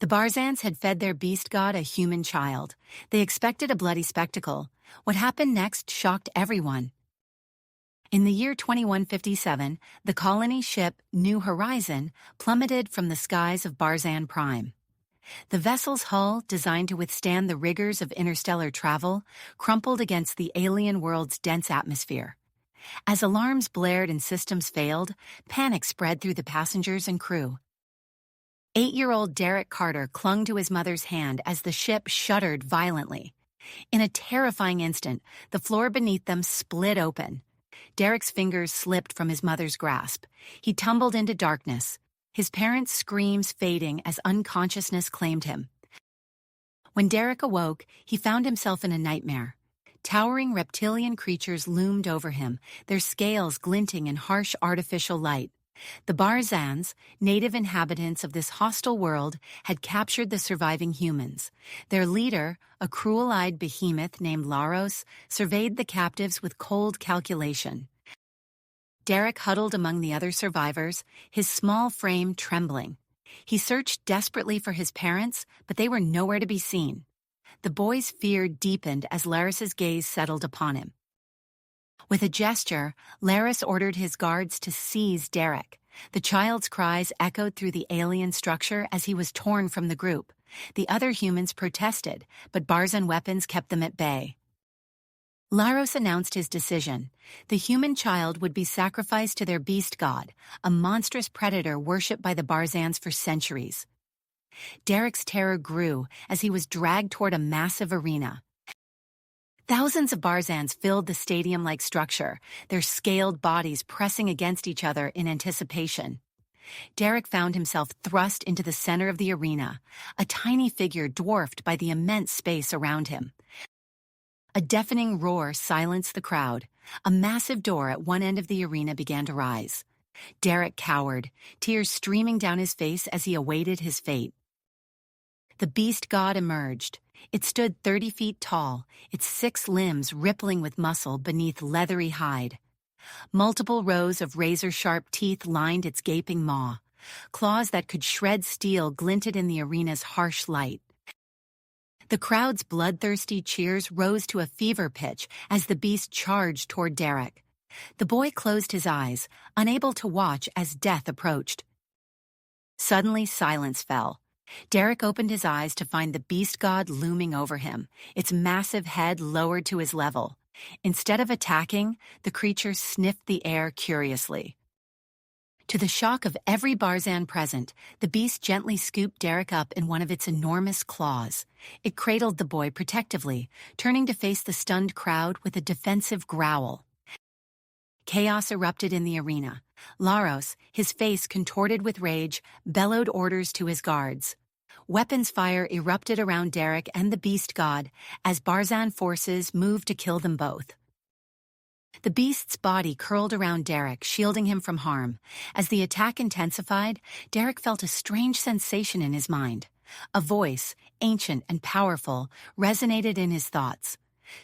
The Barzans had fed their beast god a human child. They expected a bloody spectacle. What happened next shocked everyone. In the year 2157, the colony ship New Horizon plummeted from the skies of Barzan Prime. The vessel's hull, designed to withstand the rigors of interstellar travel, crumpled against the alien world's dense atmosphere. As alarms blared and systems failed, panic spread through the passengers and crew. 8-year-old Derek Carter clung to his mother's hand as the ship shuddered violently. In a terrifying instant, the floor beneath them split open. Derek's fingers slipped from his mother's grasp. He tumbled into darkness, his parents' screams fading as unconsciousness claimed him. When Derek awoke, he found himself in a nightmare. Towering reptilian creatures loomed over him, their scales glinting in harsh artificial light. The Barzans, native inhabitants of this hostile world, had captured the surviving humans. Their leader, a cruel-eyed behemoth named Laros, surveyed the captives with cold calculation. Derek huddled among the other survivors, his small frame trembling. He searched desperately for his parents, but they were nowhere to be seen. The boy's fear deepened as Laros's gaze settled upon him. With a gesture, Laros ordered his guards to seize Derek. The child's cries echoed through the alien structure as he was torn from the group. The other humans protested, but Barzan weapons kept them at bay. Laros announced his decision. The human child would be sacrificed to their beast god, a monstrous predator worshipped by the Barzans for centuries. Derek's terror grew as he was dragged toward a massive arena. Thousands of Barzans filled the stadium-like structure, their scaled bodies pressing against each other in anticipation. Derek found himself thrust into the center of the arena, a tiny figure dwarfed by the immense space around him. A deafening roar silenced the crowd. A massive door at one end of the arena began to rise. Derek cowered, tears streaming down his face as he awaited his fate. The beast god emerged. It stood 30 feet tall, its 6 limbs rippling with muscle beneath leathery hide. Multiple rows of razor-sharp teeth lined its gaping maw. Claws that could shred steel glinted in the arena's harsh light. The crowd's bloodthirsty cheers rose to a fever pitch as the beast charged toward Derek. The boy closed his eyes, unable to watch as death approached. Suddenly, silence fell. Derek opened his eyes to find the beast god looming over him, its massive head lowered to his level. Instead of attacking, the creature sniffed the air curiously. To the shock of every Barzan present, the beast gently scooped Derek up in one of its enormous claws. It cradled the boy protectively, turning to face the stunned crowd with a defensive growl. Chaos erupted in the arena. Laros, his face contorted with rage, bellowed orders to his guards. Weapons fire erupted around Derek and the beast god as Barzan forces moved to kill them both. The beast's body curled around Derek, shielding him from harm. As the attack intensified, Derek felt a strange sensation in his mind. A voice, ancient and powerful, resonated in his thoughts.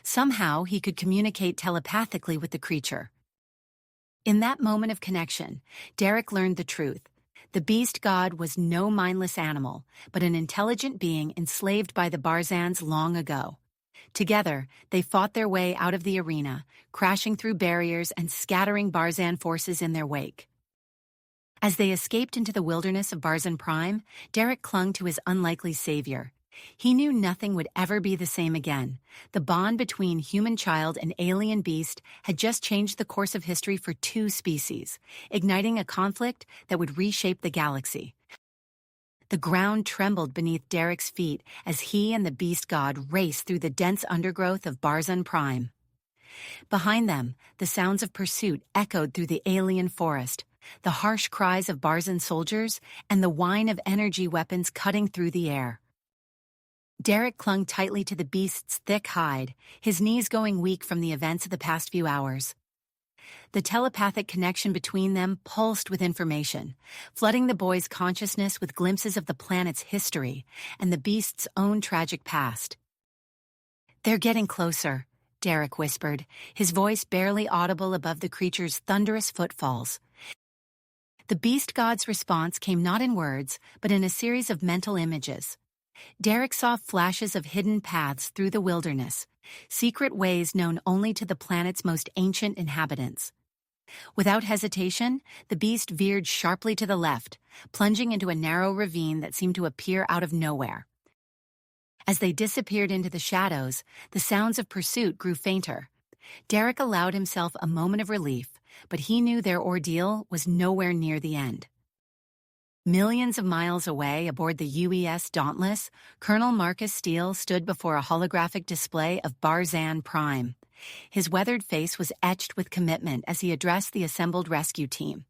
Somehow he could communicate telepathically with the creature. In that moment of connection, Derek learned the truth. The beast god was no mindless animal, but an intelligent being enslaved by the Barzans long ago. Together, they fought their way out of the arena, crashing through barriers and scattering Barzan forces in their wake. As they escaped into the wilderness of Barzan Prime, Derek clung to his unlikely savior. He knew nothing would ever be the same again. The bond between human child and alien beast had just changed the course of history for 2 species, igniting a conflict that would reshape the galaxy. The ground trembled beneath Derek's feet as he and the beast god raced through the dense undergrowth of Barzan Prime. Behind them, the sounds of pursuit echoed through the alien forest, the harsh cries of Barzan soldiers and the whine of energy weapons cutting through the air. Derek clung tightly to the beast's thick hide, his knees going weak from the events of the past few hours. The telepathic connection between them pulsed with information, flooding the boy's consciousness with glimpses of the planet's history and the beast's own tragic past. "They're getting closer," Derek whispered, his voice barely audible above the creature's thunderous footfalls. The beast god's response came not in words, but in a series of mental images. Derek saw flashes of hidden paths through the wilderness, secret ways known only to the planet's most ancient inhabitants. Without hesitation, the beast veered sharply to the left, plunging into a narrow ravine that seemed to appear out of nowhere. As they disappeared into the shadows, the sounds of pursuit grew fainter. Derek allowed himself a moment of relief, but he knew their ordeal was nowhere near the end. Millions of miles away aboard the UES Dauntless, Colonel Marcus Steele stood before a holographic display of Barzan Prime. His weathered face was etched with commitment as he addressed the assembled rescue team.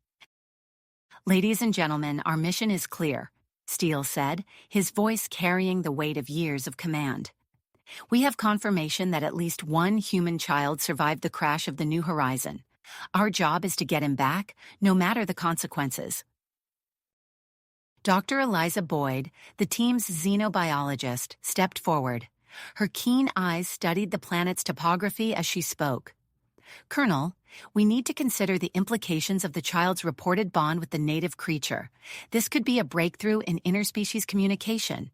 "Ladies and gentlemen, our mission is clear," Steele said, his voice carrying the weight of years of command. "We have confirmation that at least one human child survived the crash of the New Horizon. Our job is to get him back, no matter the consequences." Dr. Eliza Boyd, the team's xenobiologist, stepped forward. Her keen eyes studied the planet's topography as she spoke. "Colonel, we need to consider the implications of the child's reported bond with the native creature. This could be a breakthrough in interspecies communication."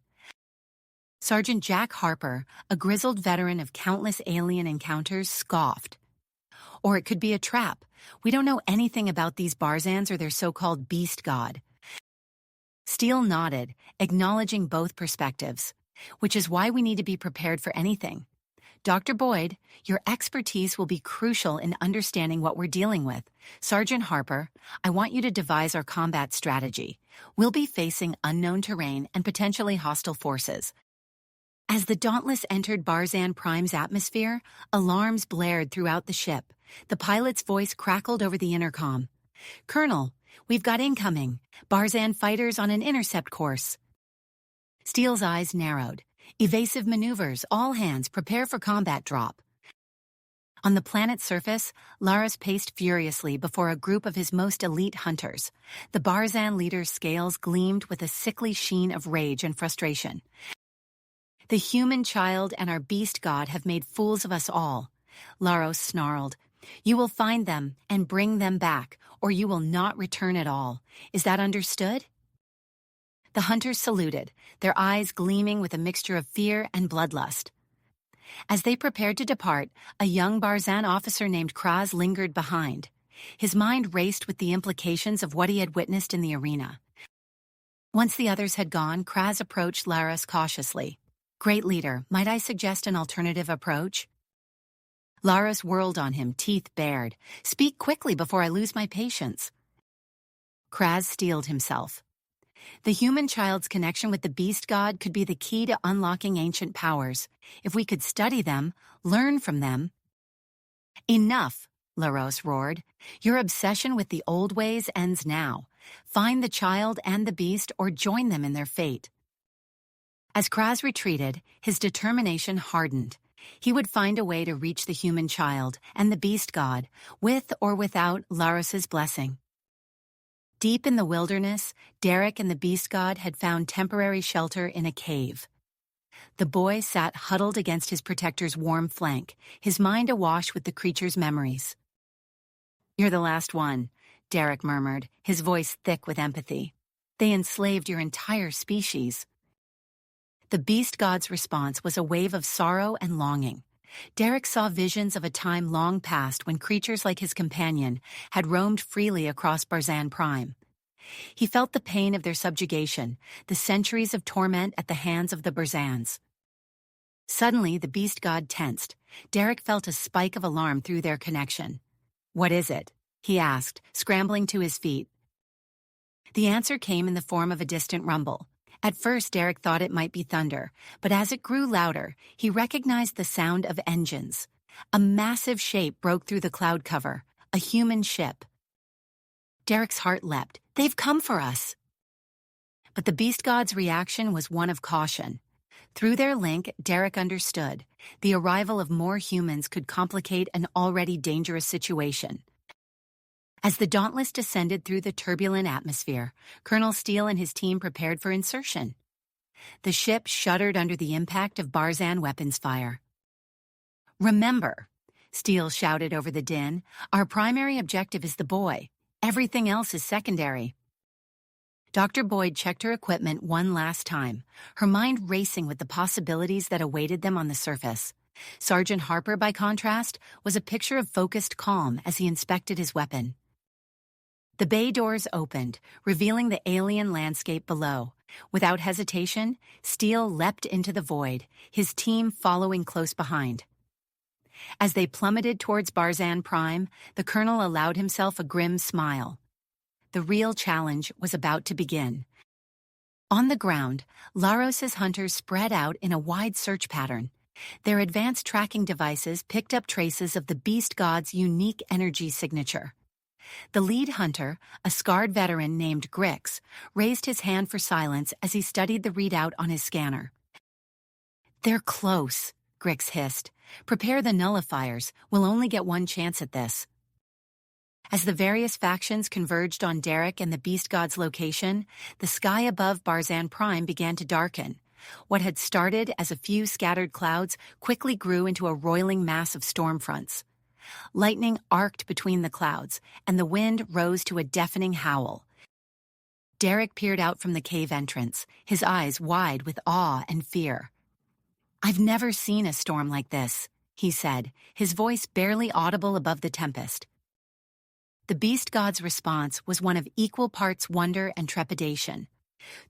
Sergeant Jack Harper, a grizzled veteran of countless alien encounters, scoffed. "Or it could be a trap. We don't know anything about these Barzans or their so-called beast god." Steele nodded, acknowledging both perspectives, which is why we need to be prepared for anything. "Dr. Boyd, your expertise will be crucial in understanding what we're dealing with. Sergeant Harper, I want you to devise our combat strategy. We'll be facing unknown terrain and potentially hostile forces." As the Dauntless entered Barzan Prime's atmosphere, alarms blared throughout the ship. The pilot's voice crackled over the intercom. "Colonel, we've got incoming. Barzan fighters on an intercept course." Steele's eyes narrowed. "Evasive maneuvers, all hands, prepare for combat drop." On the planet's surface, Laris paced furiously before a group of his most elite hunters. The Barzan leader's scales gleamed with a sickly sheen of rage and frustration. "The human child and our beast god have made fools of us all," Laros snarled. "You will find them and bring them back, or you will not return at all. Is that understood?" The hunters saluted, their eyes gleaming with a mixture of fear and bloodlust. As they prepared to depart, a young Barzan officer named Kraz lingered behind. His mind raced with the implications of what he had witnessed in the arena. Once the others had gone, Kraz approached Laris cautiously. "Great leader, might I suggest an alternative approach?" Laris whirled on him, teeth bared. "Speak quickly before I lose my patience." Kraz steeled himself. "The human child's connection with the beast god could be the key to unlocking ancient powers. If we could study them, learn from them—" "Enough," Laros roared. "Your obsession with the old ways ends now. Find the child and the beast or join them in their fate." As Kraz retreated, his determination hardened. He would find a way to reach the human child and the beast god, with or without Laros's blessing. Deep in the wilderness, Derek and the beast god had found temporary shelter in a cave. The boy sat huddled against his protector's warm flank, his mind awash with the creature's memories. "You're the last one," Derek murmured, his voice thick with empathy. "They enslaved your entire species." The beast god's response was a wave of sorrow and longing. Derek saw visions of a time long past when creatures like his companion had roamed freely across Barzan Prime. He felt the pain of their subjugation, the centuries of torment at the hands of the Barzans. Suddenly, the beast god tensed. Derek felt a spike of alarm through their connection. "What is it?" he asked, scrambling to his feet. The answer came in the form of a distant rumble. At first, Derek thought it might be thunder, but as it grew louder, he recognized the sound of engines. A massive shape broke through the cloud cover, a human ship. Derek's heart leapt. "They've come for us!" But the beast god's reaction was one of caution. Through their link, Derek understood. The arrival of more humans could complicate an already dangerous situation. As the Dauntless descended through the turbulent atmosphere, Colonel Steele and his team prepared for insertion. The ship shuddered under the impact of Barzan weapons fire. "Remember," Steele shouted over the din, "our primary objective is the boy. Everything else is secondary." Dr. Boyd checked her equipment one last time, her mind racing with the possibilities that awaited them on the surface. Sergeant Harper, by contrast, was a picture of focused calm as he inspected his weapon. The bay doors opened, revealing the alien landscape below. Without hesitation, Steele leapt into the void, his team following close behind. As they plummeted towards Barzan Prime, the colonel allowed himself a grim smile. The real challenge was about to begin. On the ground, Laros's hunters spread out in a wide search pattern. Their advanced tracking devices picked up traces of the beast god's unique energy signature. The lead hunter, a scarred veteran named Grix, raised his hand for silence as he studied the readout on his scanner. "They're close," Grix hissed. "Prepare the nullifiers. We'll only get one chance at this." As the various factions converged on Derek and the beast god's location, the sky above Barzan Prime began to darken. What had started as a few scattered clouds quickly grew into a roiling mass of storm fronts. Lightning arced between the clouds, and the wind rose to a deafening howl. Derek peered out from the cave entrance, his eyes wide with awe and fear. "I've never seen a storm like this," he said, his voice barely audible above the tempest. The beast god's response was one of equal parts wonder and trepidation.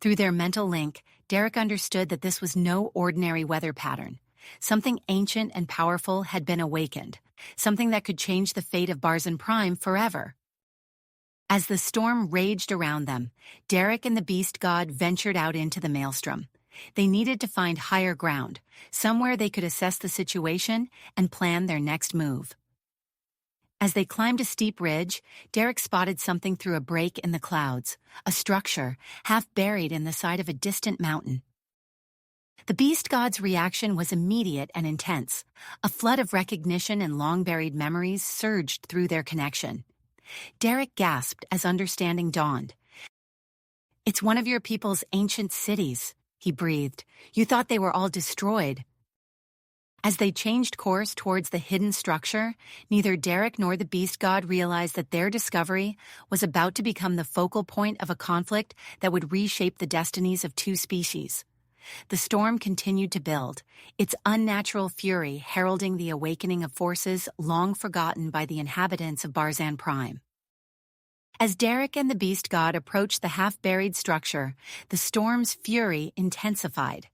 Through their mental link, Derek understood that this was no ordinary weather pattern. Something ancient and powerful had been awakened, something that could change the fate of Barzan Prime forever. As the storm raged around them, Derek and the beast god ventured out into the maelstrom. They needed to find higher ground, somewhere they could assess the situation and plan their next move. As they climbed a steep ridge, Derek spotted something through a break in the clouds, a structure half buried in the side of a distant mountain. The beast god's reaction was immediate and intense. A flood of recognition and long-buried memories surged through their connection. Derek gasped as understanding dawned. "It's one of your people's ancient cities," he breathed. "You thought they were all destroyed." As they changed course towards the hidden structure, neither Derek nor the beast god realized that their discovery was about to become the focal point of a conflict that would reshape the destinies of two species. The storm continued to build, its unnatural fury heralding the awakening of forces long forgotten by the inhabitants of Barzan Prime. As Derek and the beast god approached the half-buried structure, the storm's fury intensified.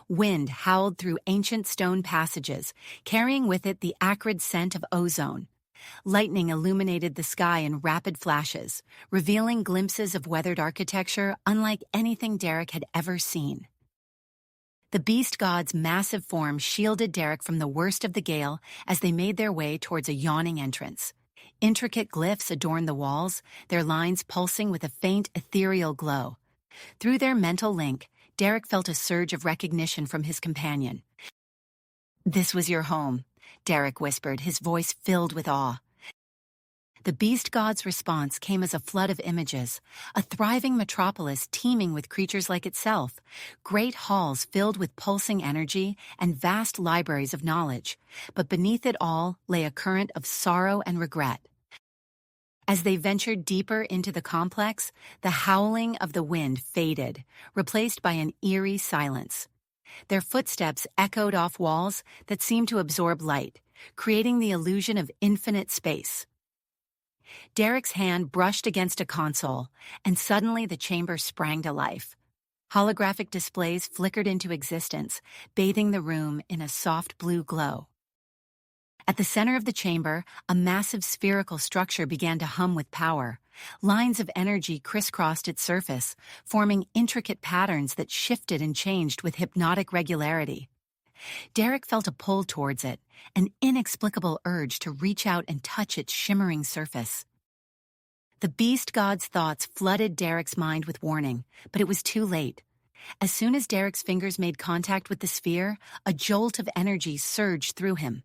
Wind howled through ancient stone passages, carrying with it the acrid scent of ozone. Lightning illuminated the sky in rapid flashes, revealing glimpses of weathered architecture unlike anything Derek had ever seen. The beast god's massive form shielded Derek from the worst of the gale as they made their way towards a yawning entrance. Intricate glyphs adorned the walls, their lines pulsing with a faint ethereal glow. Through their mental link, Derek felt a surge of recognition from his companion. "This was your home," Derek whispered, his voice filled with awe. The beast god's response came as a flood of images, a thriving metropolis teeming with creatures like itself, great halls filled with pulsing energy, and vast libraries of knowledge. But beneath it all lay a current of sorrow and regret. As they ventured deeper into the complex, the howling of the wind faded, replaced by an eerie silence. Their footsteps echoed off walls that seemed to absorb light, creating the illusion of infinite space. Derek's hand brushed against a console, and suddenly the chamber sprang to life. Holographic displays flickered into existence, bathing the room in a soft blue glow. At the center of the chamber, a massive spherical structure began to hum with power. Lines of energy crisscrossed its surface, forming intricate patterns that shifted and changed with hypnotic regularity. Derek felt a pull towards it, an inexplicable urge to reach out and touch its shimmering surface. The beast god's thoughts flooded Derek's mind with warning, but it was too late. As soon as Derek's fingers made contact with the sphere, a jolt of energy surged through him.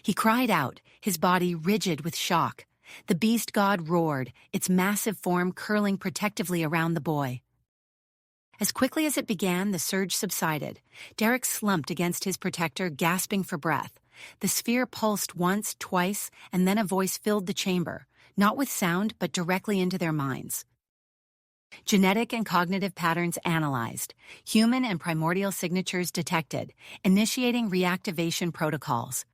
He cried out, his body rigid with shock. The beast god roared, its massive form curling protectively around the boy. As quickly as it began, the surge subsided. Derek slumped against his protector, gasping for breath. The sphere pulsed once, twice, and then a voice filled the chamber, not with sound, but directly into their minds. Genetic and cognitive patterns analyzed. Human and primordial signatures detected, initiating reactivation protocols.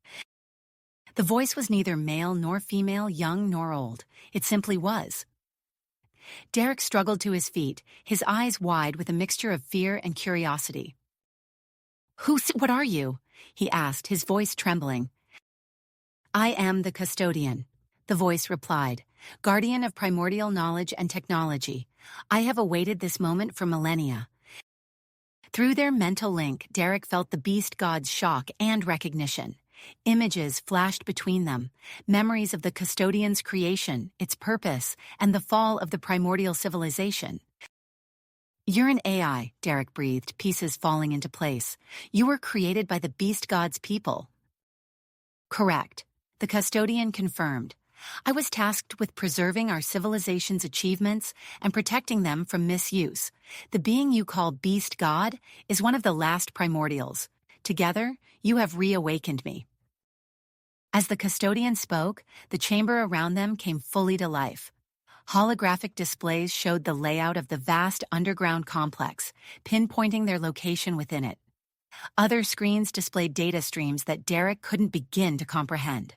The voice was neither male nor female, young nor old. It simply was. Derek struggled to his feet, his eyes wide with a mixture of fear and curiosity. What are you?" he asked, his voice trembling. "I am the custodian," the voice replied, "guardian of primordial knowledge and technology. I have awaited this moment for millennia." Through their mental link, Derek felt the beast god's shock and recognition. Images flashed between them, memories of the custodian's creation, its purpose, and the fall of the primordial civilization. "You're an AI," Derek breathed, pieces falling into place. "You were created by the beast god's people." "Correct," the custodian confirmed. "I was tasked with preserving our civilization's achievements and protecting them from misuse. The being you call beast god is one of the last primordials. Together, you have reawakened me." As the custodian spoke, the chamber around them came fully to life. Holographic displays showed the layout of the vast underground complex, pinpointing their location within it. Other screens displayed data streams that Derek couldn't begin to comprehend.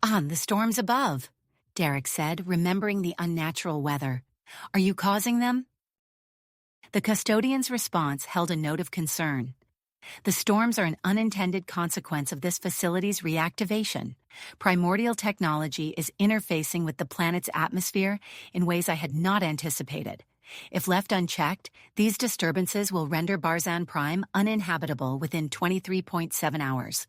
"The storms above," Derek said, remembering the unnatural weather. "Are you causing them?" The custodian's response held a note of concern. "The storms are an unintended consequence of this facility's reactivation. Primordial technology is interfacing with the planet's atmosphere in ways I had not anticipated. If left unchecked, these disturbances will render Barzan Prime uninhabitable within 23.7 hours.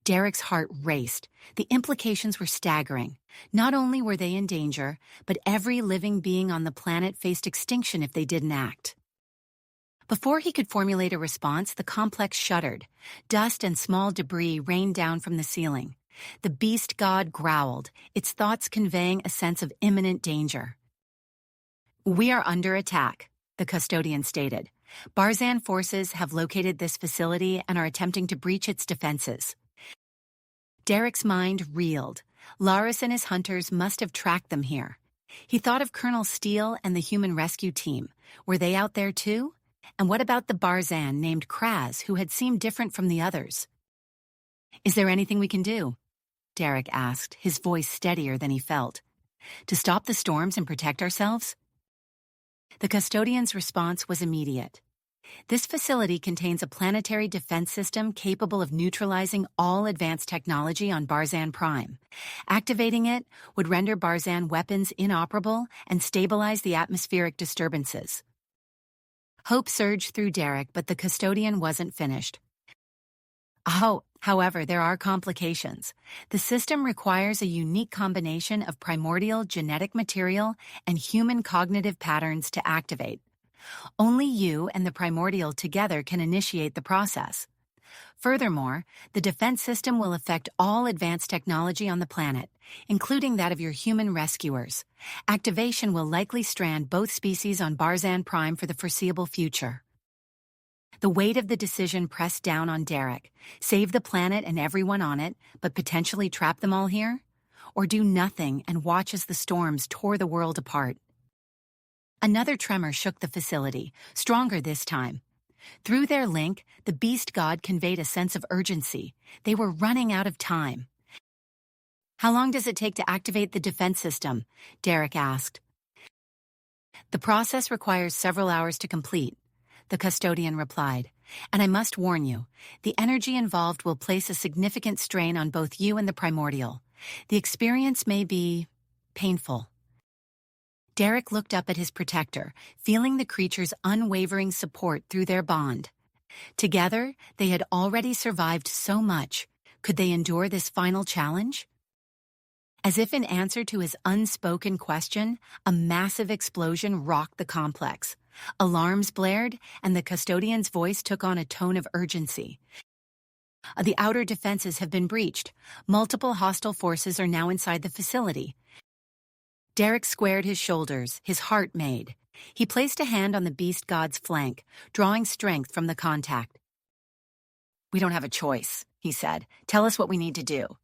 Derek's heart raced. The implications were staggering. Not only were they in danger, but every living being on the planet faced extinction if they didn't act. Before he could formulate a response, the complex shuddered. Dust and small debris rained down from the ceiling. The beast god growled, its thoughts conveying a sense of imminent danger. "We are under attack," the custodian stated. "Barzan forces have located this facility and are attempting to breach its defenses." Derek's mind reeled. Laris and his hunters must have tracked them here. He thought of Colonel Steele and the human rescue team. Were they out there too? And what about the Barzan named Kraz, who had seemed different from the others? "Is there anything we can do?" Derek asked, his voice steadier than he felt. "To stop the storms and protect ourselves?" The custodian's response was immediate. "This facility contains a planetary defense system capable of neutralizing all advanced technology on Barzan Prime. Activating it would render Barzan weapons inoperable and stabilize the atmospheric disturbances." Hope surged through Derek, but the custodian wasn't finished. However, there are complications. The system requires a unique combination of primordial genetic material and human cognitive patterns to activate. Only you and the primordial together can initiate the process. Furthermore, the defense system will affect all advanced technology on the planet, including that of your human rescuers. Activation will likely strand both species on Barzan Prime for the foreseeable future. The weight of the decision pressed down on Derek. Save the planet and everyone on it, but potentially trap them all here? Or do nothing and watch as the storms tore the world apart? Another tremor shook the facility, stronger this time. Through their link, the beast god conveyed a sense of urgency. They were running out of time. "How long does it take to activate the defense system?" Derek asked. "The process requires several hours to complete," the custodian replied. "And I must warn you, the energy involved will place a significant strain on both you and the primordial. The experience may be painful." Derek looked up at his protector, feeling the creature's unwavering support through their bond. Together, they had already survived so much. Could they endure this final challenge? As if in answer to his unspoken question, a massive explosion rocked the complex. Alarms blared, and the custodian's voice took on a tone of urgency. "The outer defenses have been breached. Multiple hostile forces are now inside the facility." Derek squared his shoulders, his heart made. He placed a hand on the beast god's flank, drawing strength from the contact. "We don't have a choice," he said. "Tell us what we need to do."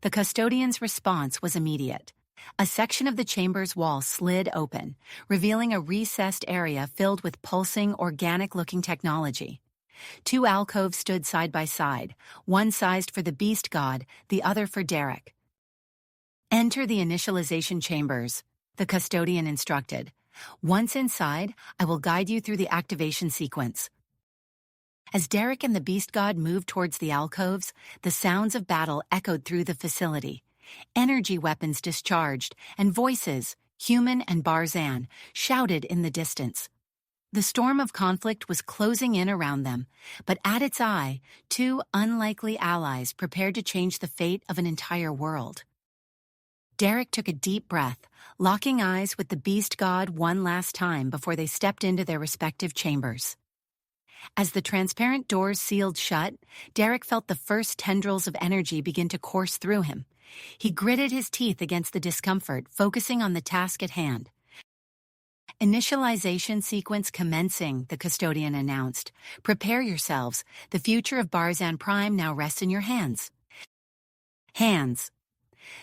The custodian's response was immediate. A section of the chamber's wall slid open, revealing a recessed area filled with pulsing, organic-looking technology. Two alcoves stood side by side, one sized for the beast god, the other for Derek. "Enter the initialization chambers," the custodian instructed. "Once inside, I will guide you through the activation sequence." As Derek and the beast god moved towards the alcoves, the sounds of battle echoed through the facility. Energy weapons discharged, and voices, human and Barzan, shouted in the distance. The storm of conflict was closing in around them, but at its eye, two unlikely allies prepared to change the fate of an entire world. Derek took a deep breath, locking eyes with the beast god one last time before they stepped into their respective chambers. As the transparent doors sealed shut, Derek felt the first tendrils of energy begin to course through him. He gritted his teeth against the discomfort, focusing on the task at hand. "Initialization sequence commencing," the custodian announced. "Prepare yourselves. The future of Barzan Prime now rests in your hands." Hands.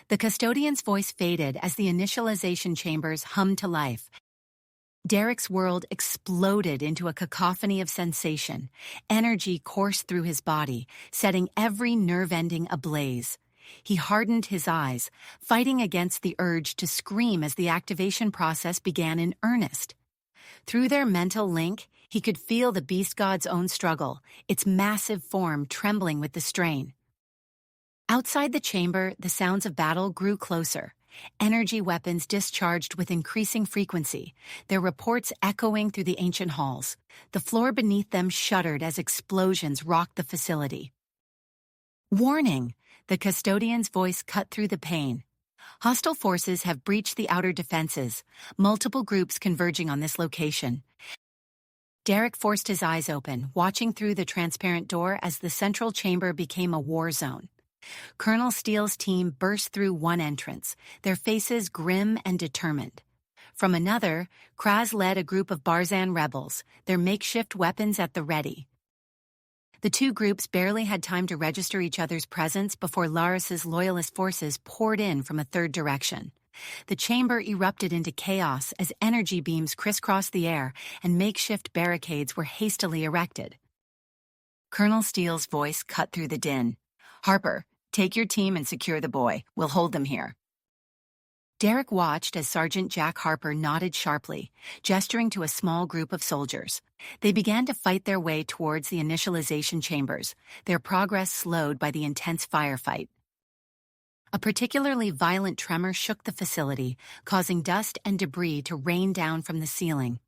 The custodian's voice faded as the initialization chambers hummed to life. Derek's world exploded into a cacophony of sensation. Energy coursed through his body, setting every nerve ending ablaze. He hardened his eyes, fighting against the urge to scream as the activation process began in earnest. Through their mental link, he could feel the beast god's own struggle, its massive form trembling with the strain. Outside the chamber, the sounds of battle grew closer. Energy weapons discharged with increasing frequency, their reports echoing through the ancient halls. The floor beneath them shuddered as explosions rocked the facility. "Warning!" The custodian's voice cut through the pain. "Hostile forces have breached the outer defenses, multiple groups converging on this location." Derek forced his eyes open, watching through the transparent door as the central chamber became a war zone. Colonel Steele's team burst through one entrance, their faces grim and determined. From another, Kraz led a group of Barzan rebels, their makeshift weapons at the ready. The two groups barely had time to register each other's presence before Laris's loyalist forces poured in from a third direction. The chamber erupted into chaos as energy beams crisscrossed the air and makeshift barricades were hastily erected. Colonel Steele's voice cut through the din. "Harper, take your team and secure the boy. We'll hold them here." Derek watched as Sergeant Jack Harper nodded sharply, gesturing to a small group of soldiers. They began to fight their way towards the initialization chambers, their progress slowed by the intense firefight. A particularly violent tremor shook the facility, causing dust and debris to rain down from the ceiling.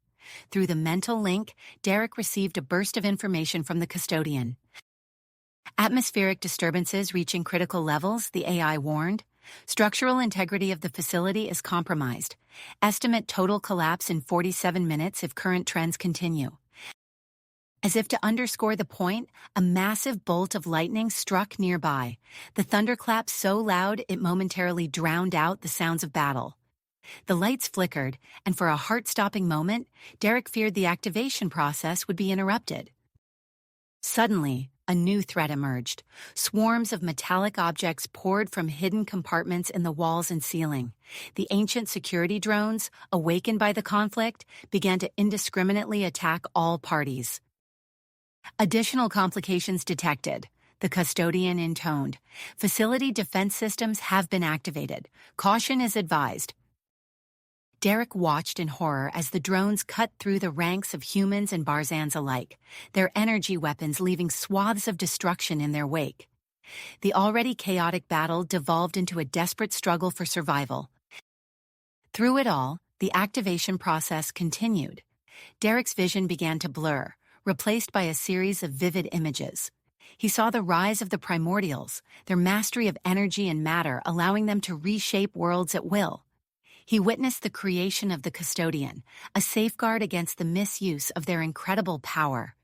Through the mental link, Derek received a burst of information from the custodian. "Atmospheric disturbances reaching critical levels," the AI warned. "Structural integrity of the facility is compromised. Estimate total collapse in 47 minutes if current trends continue." As if to underscore the point, a massive bolt of lightning struck nearby, the thunderclap so loud it momentarily drowned out the sounds of battle. The lights flickered, and for a heart-stopping moment, Derek feared the activation process would be interrupted. Suddenly, a new threat emerged. Swarms of metallic objects poured from hidden compartments in the walls and ceiling. The ancient security drones, awakened by the conflict, began to indiscriminately attack all parties. "Additional complications detected," the custodian intoned. "Facility defense systems have been activated. Caution is advised." Derek watched in horror as the drones cut through the ranks of humans and Barzans alike, their energy weapons leaving swaths of destruction in their wake. The already chaotic battle devolved into a desperate struggle for survival. Through it all, the activation process continued. Derek's vision began to blur, replaced by a series of vivid images. He saw the rise of the primordials, their mastery of energy and matter allowing them to reshape worlds at will. He witnessed the creation of the custodian, a safeguard against the misuse of their incredible power.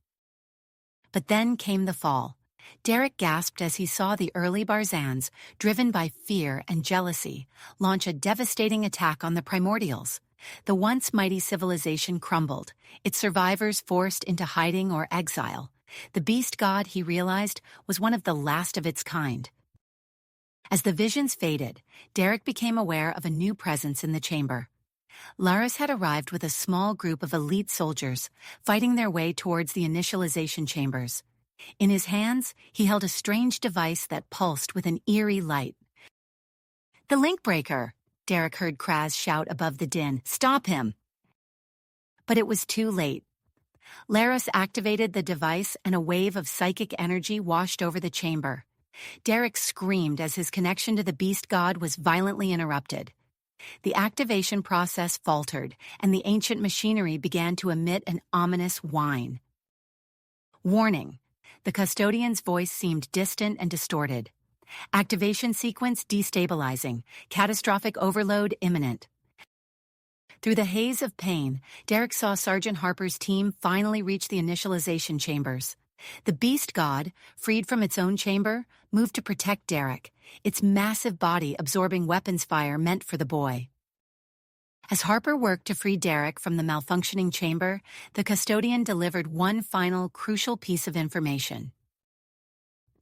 But then came the fall. Derek gasped as he saw the early Barzans, driven by fear and jealousy, launch a devastating attack on the primordials. The once mighty civilization crumbled, its survivors forced into hiding or exile. The beast god, he realized, was one of the last of its kind. As the visions faded, Derek became aware of a new presence in the chamber. Laris had arrived with a small group of elite soldiers, fighting their way towards the initialization chambers. In his hands, he held a strange device that pulsed with an eerie light. "The link breaker!" Derek heard Kraz shout above the din. "Stop him!" But it was too late. Laris activated the device and a wave of psychic energy washed over the chamber. Derek screamed as his connection to the beast god was violently interrupted. The activation process faltered, and the ancient machinery began to emit an ominous whine. "Warning!" The custodian's voice seemed distant and distorted. "Activation sequence destabilizing. Catastrophic overload imminent." Through the haze of pain, Derek saw Sergeant Harper's team finally reach the initialization chambers. The beast god, freed from its own chamber, moved to protect Derek, its massive body absorbing weapons fire meant for the boy. As Harper worked to free Derek from the malfunctioning chamber, the custodian delivered one final crucial piece of information.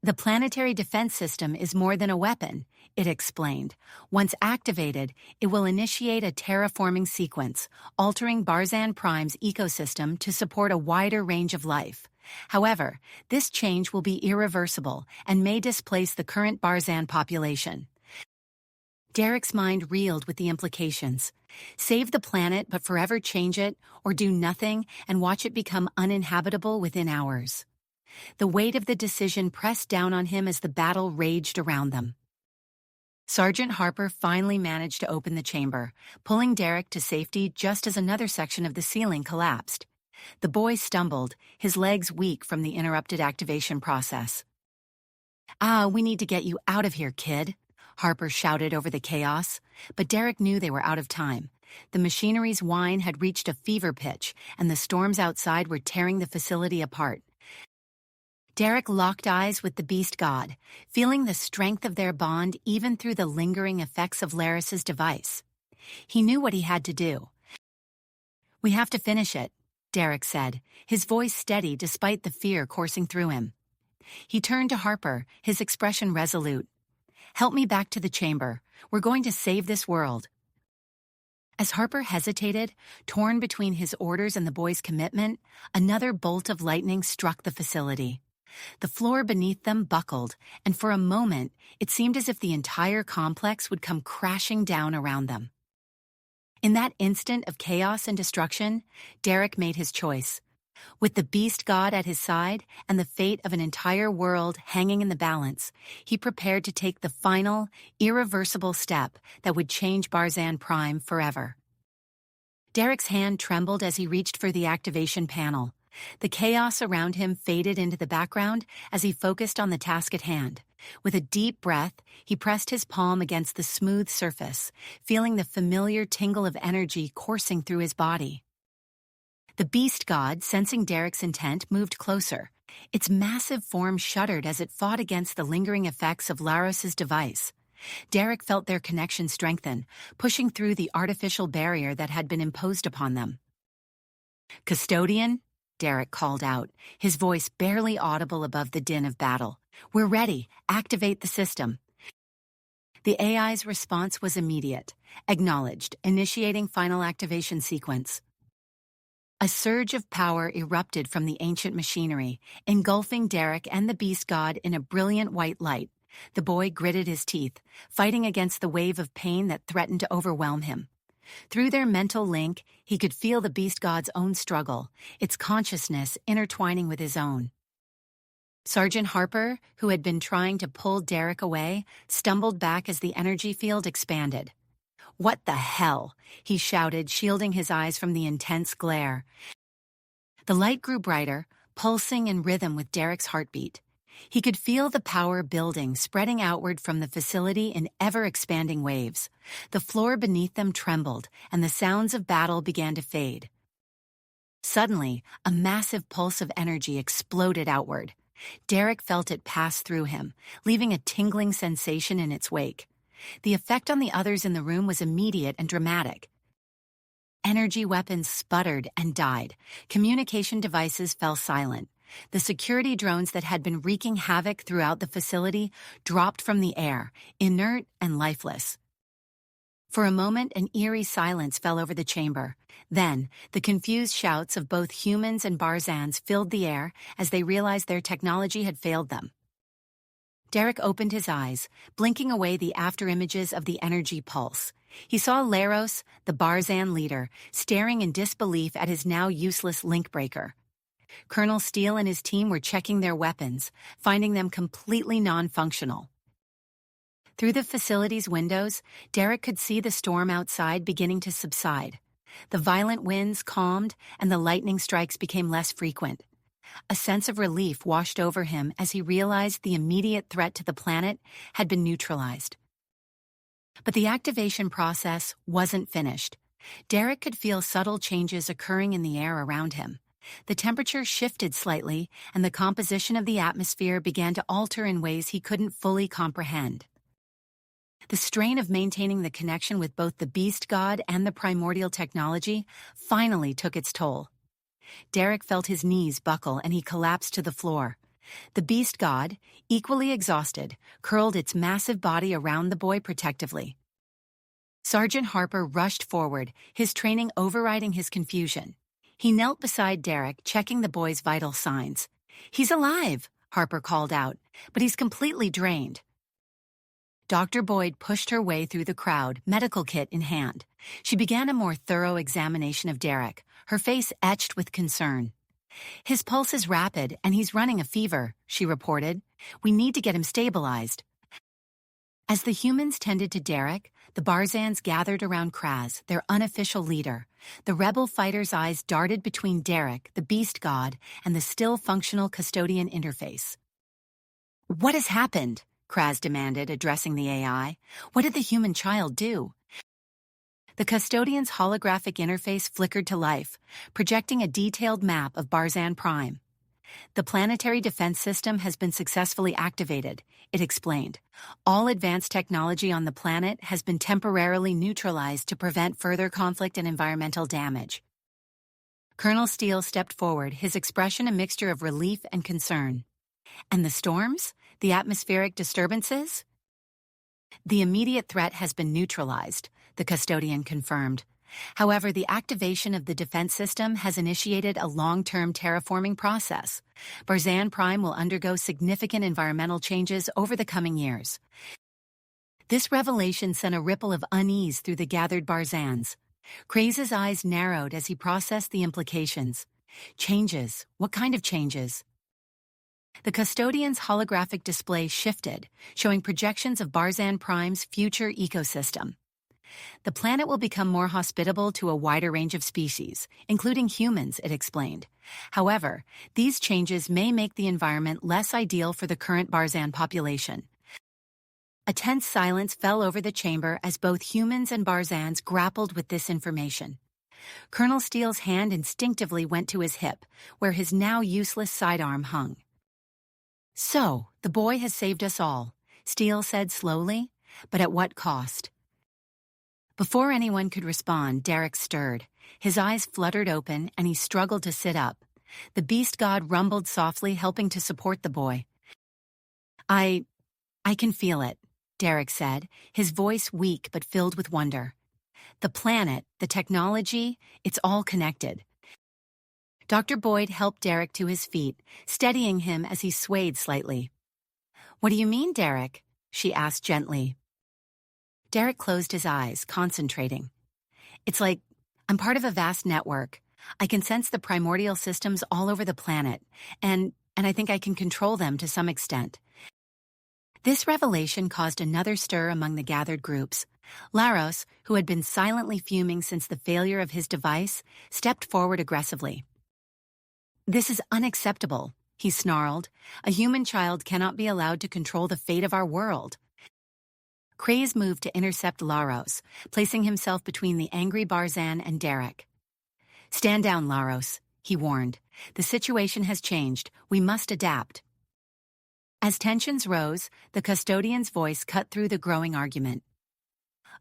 "The planetary defense system is more than a weapon," it explained. "Once activated, it will initiate a terraforming sequence, altering Barzan Prime's ecosystem to support a wider range of life. However, this change will be irreversible and may displace the current Barzan population." Derek's mind reeled with the implications. Save the planet but forever change it, or do nothing and watch it become uninhabitable within hours. The weight of the decision pressed down on him as the battle raged around them. Sergeant Harper finally managed to open the chamber, pulling Derek to safety just as another section of the ceiling collapsed. The boy stumbled, his legs weak from the interrupted activation process. We need to get you out of here, kid," Harper shouted over the chaos, but Derek knew they were out of time. The machinery's whine had reached a fever pitch, and the storms outside were tearing the facility apart. Derek locked eyes with the beast god, feeling the strength of their bond even through the lingering effects of Laris's device. He knew what he had to do. "We have to finish it," Derek said, his voice steady despite the fear coursing through him. He turned to Harper, his expression resolute. "Help me back to the chamber. We're going to save this world." As Harper hesitated, torn between his orders and the boy's commitment, another bolt of lightning struck the facility. The floor beneath them buckled, and for a moment, it seemed as if the entire complex would come crashing down around them. In that instant of chaos and destruction, Derek made his choice. With the beast god at his side and the fate of an entire world hanging in the balance, he prepared to take the final, irreversible step that would change Barzan Prime forever. Derek's hand trembled as he reached for the activation panel. The chaos around him faded into the background as he focused on the task at hand. With a deep breath, he pressed his palm against the smooth surface, feeling the familiar tingle of energy coursing through his body. The beast god, sensing Derek's intent, moved closer. Its massive form shuddered as it fought against the lingering effects of Laros's device. Derek felt their connection strengthen, pushing through the artificial barrier that had been imposed upon them. "Custodian," Derek called out, his voice barely audible above the din of battle. "We're ready. Activate the system." The AI's response was immediate. "Acknowledged. Initiating final activation sequence." A surge of power erupted from the ancient machinery, engulfing Derek and the beast god in a brilliant white light. The boy gritted his teeth, fighting against the wave of pain that threatened to overwhelm him. Through their mental link, he could feel the beast god's own struggle, its consciousness intertwining with his own. Sergeant Harper, who had been trying to pull Derek away, stumbled back as the energy field expanded. "What the hell?" he shouted, shielding his eyes from the intense glare. The light grew brighter, pulsing in rhythm with Derek's heartbeat. He could feel the power building, spreading outward from the facility in ever-expanding waves. The floor beneath them trembled, and the sounds of battle began to fade. Suddenly, a massive pulse of energy exploded outward. Derek felt it pass through him, leaving a tingling sensation in its wake. The effect on the others in the room was immediate and dramatic. Energy weapons sputtered and died. Communication devices fell silent. the security drones that had been wreaking havoc throughout the facility dropped from the air, inert and lifeless. For a moment, an eerie silence fell over the chamber. Then, the confused shouts of both humans and Barzans filled the air as they realized their technology had failed them. Derek opened his eyes, blinking away the afterimages of the energy pulse. He saw Laros, the Barzan leader, staring in disbelief at his now useless link breaker. Colonel Steele and his team were checking their weapons, finding them completely non-functional. Through the facility's windows, Derek could see the storm outside beginning to subside. The violent winds calmed, and the lightning strikes became less frequent. A sense of relief washed over him as he realized the immediate threat to the planet had been neutralized. But the activation process wasn't finished. Derek could feel subtle changes occurring in the air around him. The temperature shifted slightly, and the composition of the atmosphere began to alter in ways he couldn't fully comprehend. The strain of maintaining the connection with both the beast god and the primordial technology finally took its toll. Derek felt his knees buckle and he collapsed to the floor. The beast god, equally exhausted, curled its massive body around the boy protectively. Sergeant Harper rushed forward, his training overriding his confusion. He knelt beside Derek, checking the boy's vital signs. "He's alive," Harper called out, "but he's completely drained." Dr. Boyd pushed her way through the crowd, medical kit in hand. She began a more thorough examination of Derek, her face etched with concern. "His pulse is rapid, and he's running a fever," she reported. "We need to get him stabilized." As the humans tended to Derek, the Barzans gathered around Kraz, their unofficial leader. The rebel fighter's eyes darted between Derek, the beast god, and the still functional custodian interface. "What has happened?" Kraz demanded, addressing the AI. "What did the human child do?" The custodian's holographic interface flickered to life, projecting a detailed map of Barzan Prime. "The planetary defense system has been successfully activated," it explained. "All advanced technology on the planet has been temporarily neutralized to prevent further conflict and environmental damage." Colonel Steele stepped forward, his expression a mixture of relief and concern. "And the storms? The atmospheric disturbances?" "The immediate threat has been neutralized," the custodian confirmed. "However, the activation of the defense system has initiated a long-term terraforming process. Barzan Prime will undergo significant environmental changes over the coming years." This revelation sent a ripple of unease through the gathered Barzans. Kraz's eyes narrowed as he processed the implications. Changes? What kind of changes? The custodian's holographic display shifted, showing projections of Barzan Prime's future ecosystem. "The planet will become more hospitable to a wider range of species, including humans," it explained. "However, these changes may make the environment less ideal for the current Barzan population." A tense silence fell over the chamber as both humans and Barzans grappled with this information. Colonel Steele's hand instinctively went to his hip, where his now useless sidearm hung. "So, the boy has saved us all," Steele said slowly, "but at what cost?" Before anyone could respond, Derek stirred. His eyes fluttered open, and he struggled to sit up. The beast god rumbled softly, helping to support the boy. I can feel it," Derek said, his voice weak but filled with wonder. "The planet, the technology, it's all connected." Dr. Boyd helped Derek to his feet, steadying him as he swayed slightly. "What do you mean, Derek?" she asked gently. Derek closed his eyes, concentrating. "It's like I'm part of a vast network. I can sense the primordial systems all over the planet, and I think I can control them to some extent." This revelation caused another stir among the gathered groups. Laros, who had been silently fuming since the failure of his device, stepped forward aggressively. "This is unacceptable," he snarled. "A human child cannot be allowed to control the fate of our world." Kraz moved to intercept Laros, placing himself between the angry Barzan and Derek. "Stand down, Laros," he warned. "The situation has changed. We must adapt." As tensions rose, the custodian's voice cut through the growing argument.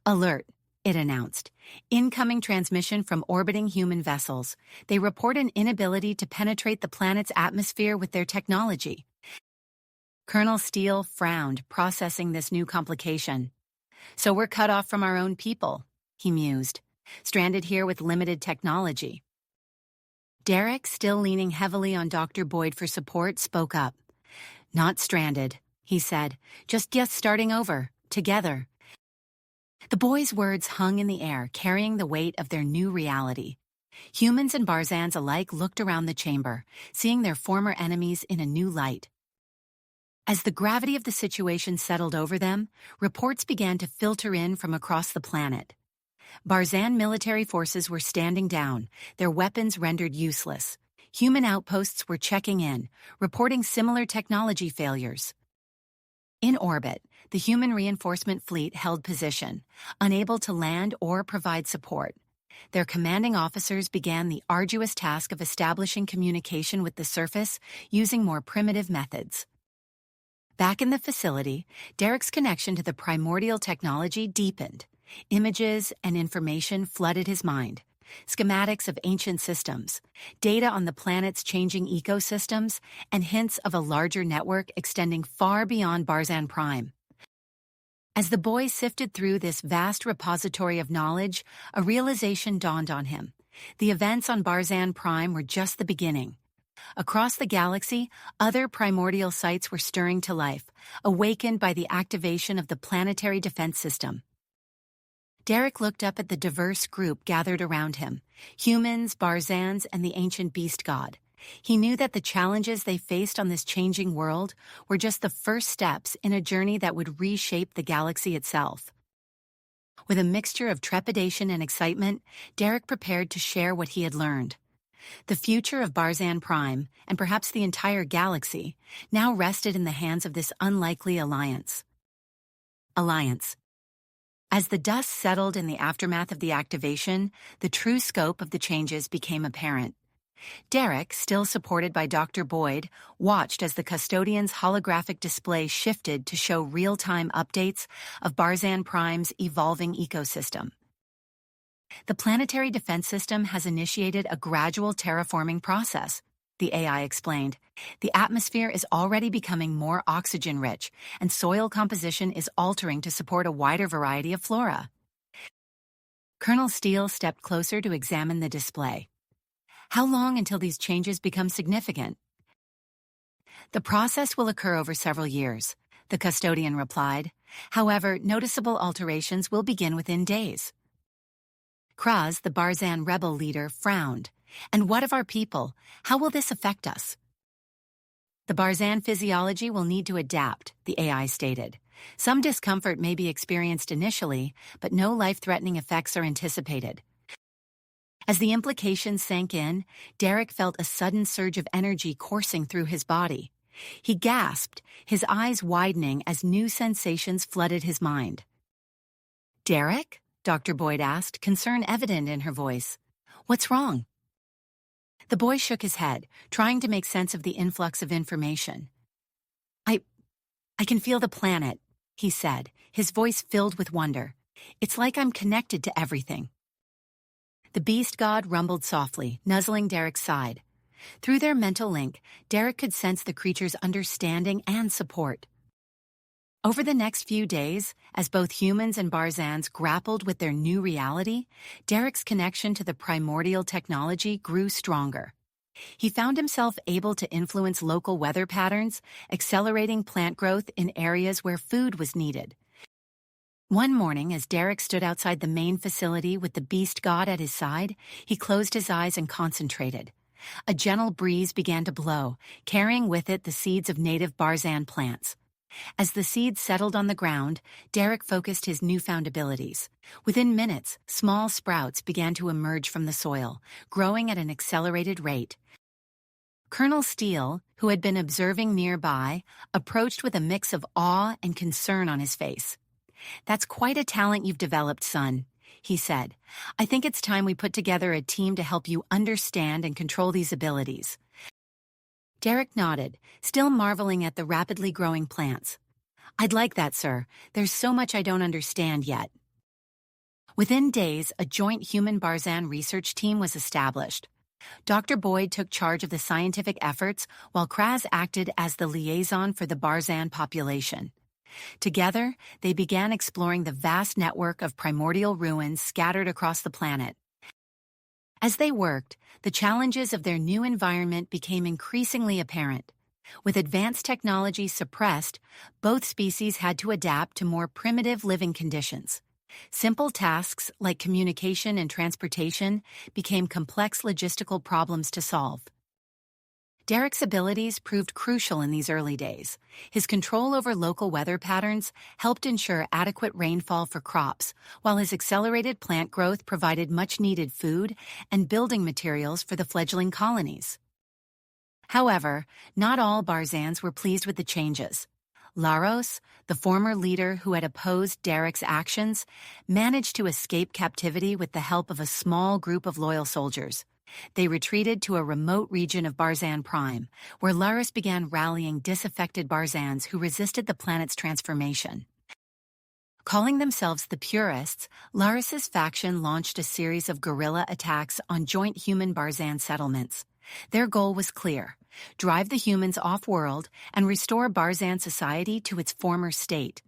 "Alert. it announced. Incoming transmission from orbiting human vessels. They report an inability to penetrate the planet's atmosphere with their technology. Colonel Steele frowned, processing this new complication. So we're cut off from our own people, he mused, stranded here with limited technology. Derek, still leaning heavily on Dr. Boyd for support, spoke up. Not stranded, he said, just starting over, together. The boys' words hung in the air, carrying the weight of their new reality. Humans and Barzans alike looked around the chamber, seeing their former enemies in a new light. As the gravity of the situation settled over them, reports began to filter in from across the planet. Barzan military forces were standing down, their weapons rendered useless. Human outposts were checking in, reporting similar technology failures. In orbit, the human reinforcement fleet held position, unable to land or provide support. Their commanding officers began the arduous task of establishing communication with the surface using more primitive methods. Back in the facility, Derek's connection to the primordial technology deepened. Images and information flooded his mind. Schematics of ancient systems, data on the planet's changing ecosystems, and hints of a larger network extending far beyond Barzan Prime. As the boy sifted through this vast repository of knowledge, a realization dawned on him. The events on Barzan Prime were just the beginning. Across the galaxy, other primordial sites were stirring to life, awakened by the activation of the planetary defense system. Derek looked up at the diverse group gathered around him, humans, Barzans, and the ancient beast god. He knew that the challenges they faced on this changing world were just the first steps in a journey that would reshape the galaxy itself. With a mixture of trepidation and excitement, Derek prepared to share what he had learned. The future of Barzan Prime, and perhaps the entire galaxy, now rested in the hands of this unlikely alliance. As the dust settled in the aftermath of the activation, the true scope of the changes became apparent. Derek, still supported by Dr. Boyd, watched as the custodian's holographic display shifted to show real-time updates of Barzan Prime's evolving ecosystem. The planetary defense system has initiated a gradual terraforming process, the AI explained. The atmosphere is already becoming more oxygen-rich, and soil composition is altering to support a wider variety of flora. Colonel Steele stepped closer to examine the display. How long until these changes become significant? The process will occur over several years, the custodian replied. However, noticeable alterations will begin within days. Kraz, the Barzan rebel leader, frowned. And what of our people? How will this affect us? The Barzan physiology will need to adapt, the AI stated. Some discomfort may be experienced initially, but no life-threatening effects are anticipated. As the implications sank in, Derek felt a sudden surge of energy coursing through his body. He gasped, his eyes widening as new sensations flooded his mind. Derek? Dr. Boyd asked, concern evident in her voice. What's wrong? The boy shook his head, trying to make sense of the influx of information. I can feel the planet, he said, his voice filled with wonder. It's like I'm connected to everything. The beast god rumbled softly, nuzzling Derek's side. Through their mental link, Derek could sense the creature's understanding and support. Over the next few days, as both humans and Barzans grappled with their new reality, Derek's connection to the primordial technology grew stronger. He found himself able to influence local weather patterns, accelerating plant growth in areas where food was needed. One morning, as Derek stood outside the main facility with the beast god at his side, he closed his eyes and concentrated. A gentle breeze began to blow, carrying with it the seeds of native Barzan plants. As the seeds settled on the ground, Derek focused his newfound abilities. Within minutes, small sprouts began to emerge from the soil, growing at an accelerated rate. Colonel Steele, who had been observing nearby, approached with a mix of awe and concern on his face. "That's quite a talent you've developed, son," he said. "I think it's time we put together a team to help you understand and control these abilities." Derek nodded, still marveling at the rapidly growing plants. "I'd like that, sir. There's so much I don't understand yet." Within days, a joint human-Barzan research team was established. Dr. Boyd took charge of the scientific efforts while Kraz acted as the liaison for the Barzan population. Together, they began exploring the vast network of primordial ruins scattered across the planet. As they worked, the challenges of their new environment became increasingly apparent. With advanced technology suppressed, both species had to adapt to more primitive living conditions. Simple tasks like communication and transportation became complex logistical problems to solve. Derek's abilities proved crucial in these early days. His control over local weather patterns helped ensure adequate rainfall for crops, while his accelerated plant growth provided much-needed food and building materials for the fledgling colonies. However, not all Barzans were pleased with the changes. Laros, the former leader who had opposed Derek's actions, managed to escape captivity with the help of a small group of loyal soldiers. They retreated to a remote region of Barzan Prime, where Laros began rallying disaffected Barzans who resisted the planet's transformation. Calling themselves the Purists, Laros's faction launched a series of guerrilla attacks on joint human-Barzan settlements. Their goal was clear: drive the humans off-world and restore Barzan society to its former state.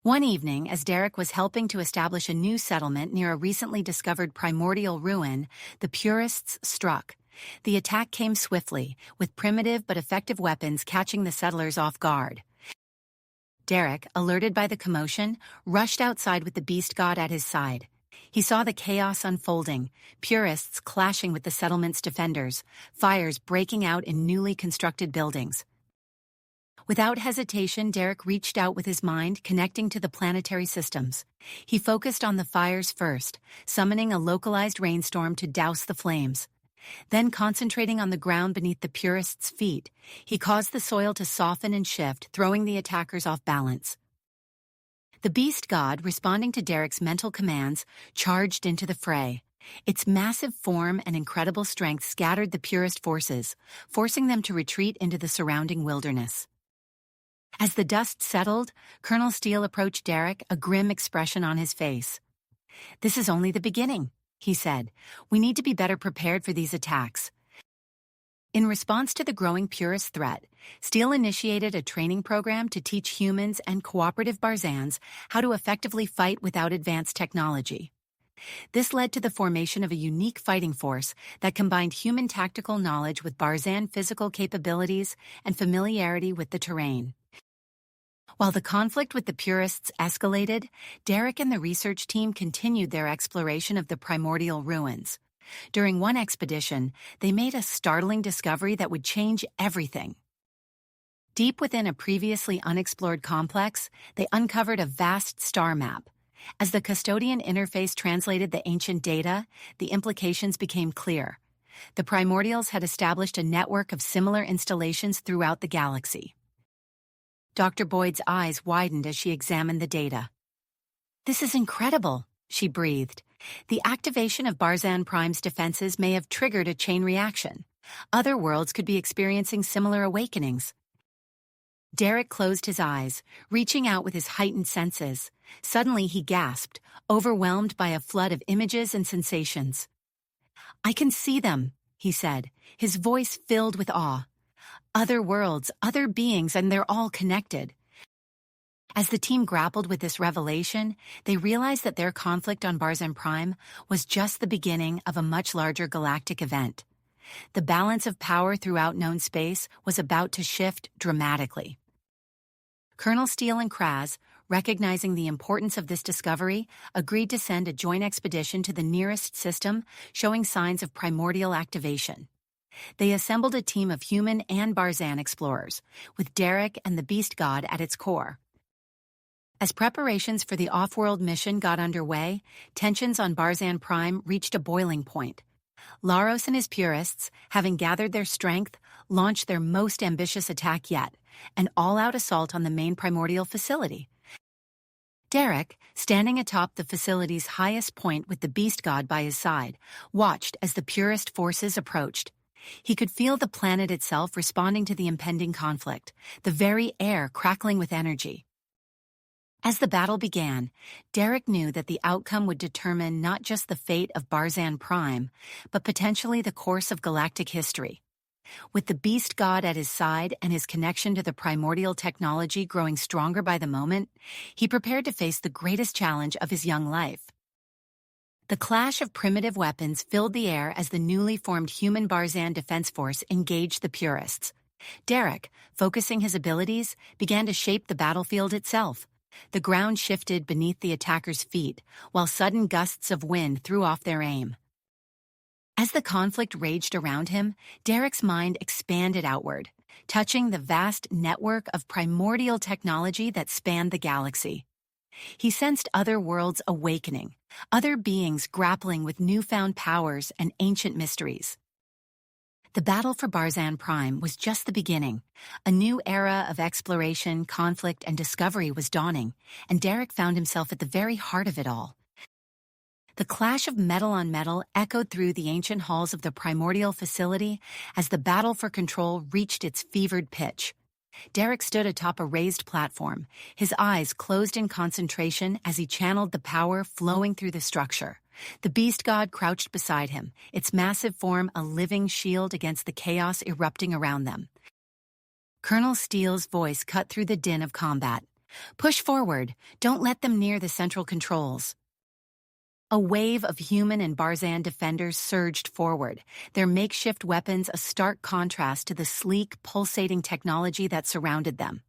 One evening, as Derek was helping to establish a new settlement near a recently discovered primordial ruin, the Purists struck. The attack came swiftly, with primitive but effective weapons catching the settlers off guard. Derek, alerted by the commotion, rushed outside with the beast god at his side. He saw the chaos unfolding, Purists clashing with the settlement's defenders, fires breaking out in newly constructed buildings. Without hesitation, Derek reached out with his mind, connecting to the planetary systems. He focused on the fires first, summoning a localized rainstorm to douse the flames. Then, concentrating on the ground beneath the Purists' feet, he caused the soil to soften and shift, throwing the attackers off balance. The beast god, responding to Derek's mental commands, charged into the fray. Its massive form and incredible strength scattered the Purist forces, forcing them to retreat into the surrounding wilderness. As the dust settled, Colonel Steele approached Derek, a grim expression on his face. "This is only the beginning," he said. "We need to be better prepared for these attacks." In response to the growing Purist threat, Steele initiated a training program to teach humans and cooperative Barzans how to effectively fight without advanced technology. This led to the formation of a unique fighting force that combined human tactical knowledge with Barzan physical capabilities and familiarity with the terrain. While the conflict with the Purists escalated, Derek and the research team continued their exploration of the primordial ruins. During one expedition, they made a startling discovery that would change everything. Deep within a previously unexplored complex, they uncovered a vast star map. As the custodian interface translated the ancient data, the implications became clear. The primordials had established a network of similar installations throughout the galaxy. Dr. Boyd's eyes widened as she examined the data. "This is incredible," she breathed. "The activation of Barzan Prime's defenses may have triggered a chain reaction. Other worlds could be experiencing similar awakenings." Derek closed his eyes, reaching out with his heightened senses. Suddenly he gasped, overwhelmed by a flood of images and sensations. "I can see them," he said, his voice filled with awe. "Other worlds, other beings, and they're all connected." As the team grappled with this revelation, they realized that their conflict on Barzan Prime was just the beginning of a much larger galactic event. The balance of power throughout known space was about to shift dramatically. Colonel Steele and Kraz, recognizing the importance of this discovery, agreed to send a joint expedition to the nearest system, showing signs of primordial activation. They assembled a team of human and Barzan explorers, with Derek and the Beast God at its core. As preparations for the off-world mission got underway, tensions on Barzan Prime reached a boiling point. Laros and his Purists, having gathered their strength, launched their most ambitious attack yet, an all-out assault on the main primordial facility. Derek, standing atop the facility's highest point with the Beast God by his side, watched as the Purist forces approached. He could feel the planet itself responding to the impending conflict, the very air crackling with energy. As the battle began, Derek knew that the outcome would determine not just the fate of Barzan Prime, but potentially the course of galactic history. With the beast god at his side and his connection to the primordial technology growing stronger by the moment, he prepared to face the greatest challenge of his young life. The clash of primitive weapons filled the air as the newly formed human Barzan Defense Force engaged the purists. Derek, focusing his abilities, began to shape the battlefield itself. The ground shifted beneath the attackers' feet, while sudden gusts of wind threw off their aim. As the conflict raged around him, Derek's mind expanded outward, touching the vast network of primordial technology that spanned the galaxy. He sensed other worlds awakening, other beings grappling with newfound powers and ancient mysteries. The battle for Barzan Prime was just the beginning. A new era of exploration, conflict, and discovery was dawning, and Derek found himself at the very heart of it all. The clash of metal on metal echoed through the ancient halls of the primordial facility as the battle for control reached its fevered pitch. Derek stood atop a raised platform, his eyes closed in concentration as he channeled the power flowing through the structure. The beast god crouched beside him, its massive form a living shield against the chaos erupting around them. Colonel Steele's voice cut through the din of combat. "Push forward. Don't let them near the central controls." A wave of human and Barzan defenders surged forward, their makeshift weapons a stark contrast to the sleek, pulsating technology that surrounded them.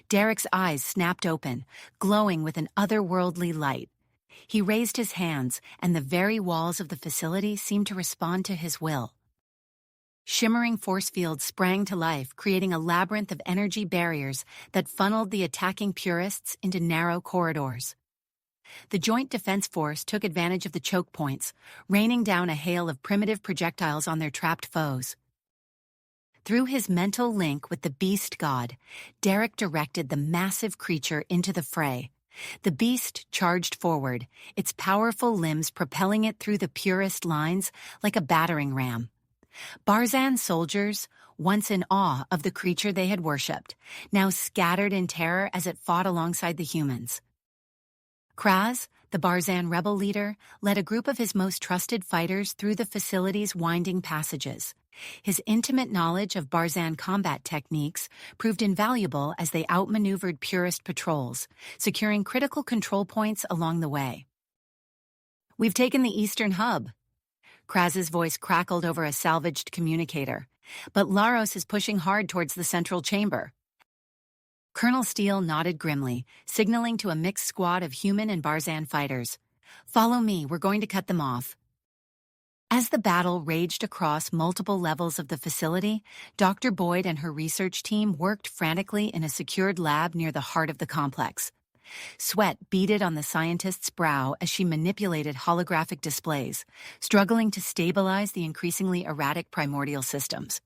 Derek's eyes snapped open, glowing with an otherworldly light. He raised his hands, and the very walls of the facility seemed to respond to his will. Shimmering force fields sprang to life, creating a labyrinth of energy barriers that funneled the attacking purists into narrow corridors. The Joint Defense Force took advantage of the choke points, raining down a hail of primitive projectiles on their trapped foes. Through his mental link with the beast god, Derek directed the massive creature into the fray. The beast charged forward, its powerful limbs propelling it through the purist lines like a battering ram. Barzan soldiers, once in awe of the creature they had worshipped, now scattered in terror as it fought alongside the humans. Kraz, the Barzan rebel leader, led a group of his most trusted fighters through the facility's winding passages. His intimate knowledge of Barzan combat techniques proved invaluable as they outmaneuvered purist patrols, securing critical control points along the way. "We've taken the eastern hub." Kraz's voice crackled over a salvaged communicator, but Laros is pushing hard towards the central chamber. Colonel Steele nodded grimly, signaling to a mixed squad of human and Barzan fighters. "Follow me, we're going to cut them off." As the battle raged across multiple levels of the facility, Dr. Boyd and her research team worked frantically in a secured lab near the heart of the complex. Sweat beaded on the scientist's brow as she manipulated holographic displays, struggling to stabilize the increasingly erratic primordial systems.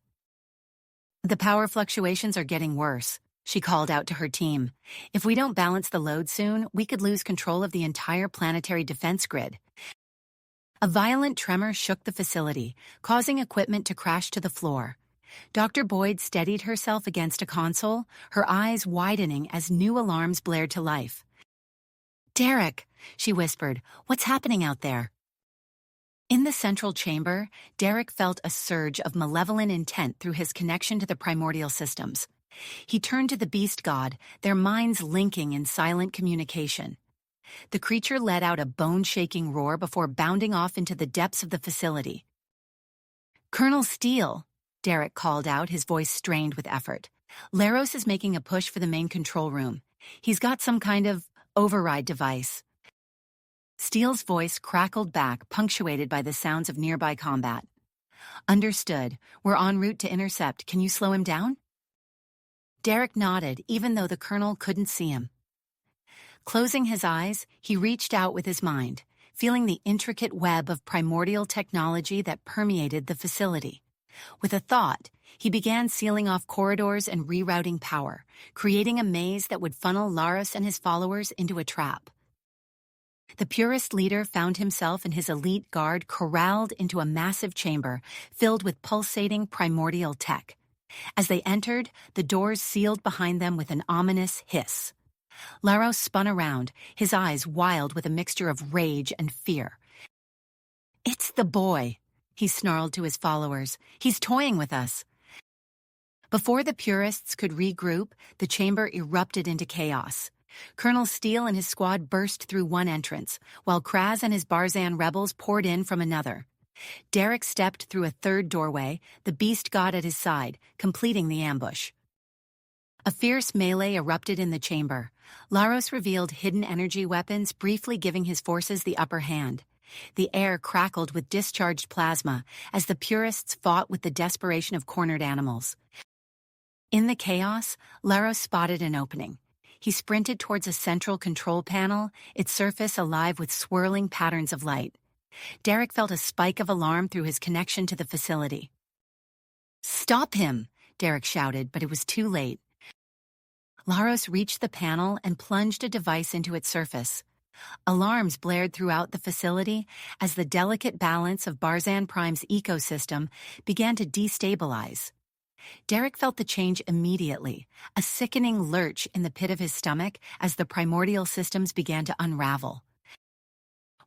"The power fluctuations are getting worse," she called out to her team. "If we don't balance the load soon, we could lose control of the entire planetary defense grid." A violent tremor shook the facility, causing equipment to crash to the floor. Dr. Boyd steadied herself against a console, her eyes widening as new alarms blared to life. "Derek," she whispered, "what's happening out there?" In the central chamber, Derek felt a surge of malevolent intent through his connection to the primordial systems. He turned to the beast god, their minds linking in silent communication. The creature let out a bone-shaking roar before bounding off into the depths of the facility. "Colonel Steele," Derek called out, his voice strained with effort. "Laros is making a push for the main control room. He's got some kind of override device." Steele's voice crackled back, punctuated by the sounds of nearby combat. "Understood. We're en route to intercept. Can you slow him down?" Derek nodded, even though the colonel couldn't see him. Closing his eyes, he reached out with his mind, feeling the intricate web of primordial technology that permeated the facility. With a thought, he began sealing off corridors and rerouting power, creating a maze that would funnel Laros and his followers into a trap. The purist leader found himself and his elite guard corralled into a massive chamber filled with pulsating primordial tech. As they entered, the doors sealed behind them with an ominous hiss. Laros spun around, his eyes wild with a mixture of rage and fear. "It's the boy," he snarled to his followers. "He's toying with us." Before the purists could regroup, the chamber erupted into chaos. Colonel Steele and his squad burst through one entrance, while Kraz and his Barzan rebels poured in from another. Derek stepped through a third doorway, the beast god at his side, completing the ambush. A fierce melee erupted in the chamber. Laros revealed hidden energy weapons, briefly giving his forces the upper hand. The air crackled with discharged plasma as the purists fought with the desperation of cornered animals. In the chaos, Laros spotted an opening. He sprinted towards a central control panel, its surface alive with swirling patterns of light. Derek felt a spike of alarm through his connection to the facility. "Stop him!" Derek shouted, but it was too late. Laros reached the panel and plunged a device into its surface. Alarms blared throughout the facility as the delicate balance of Barzan Prime's ecosystem began to destabilize. Derek felt the change immediately, a sickening lurch in the pit of his stomach as the primordial systems began to unravel.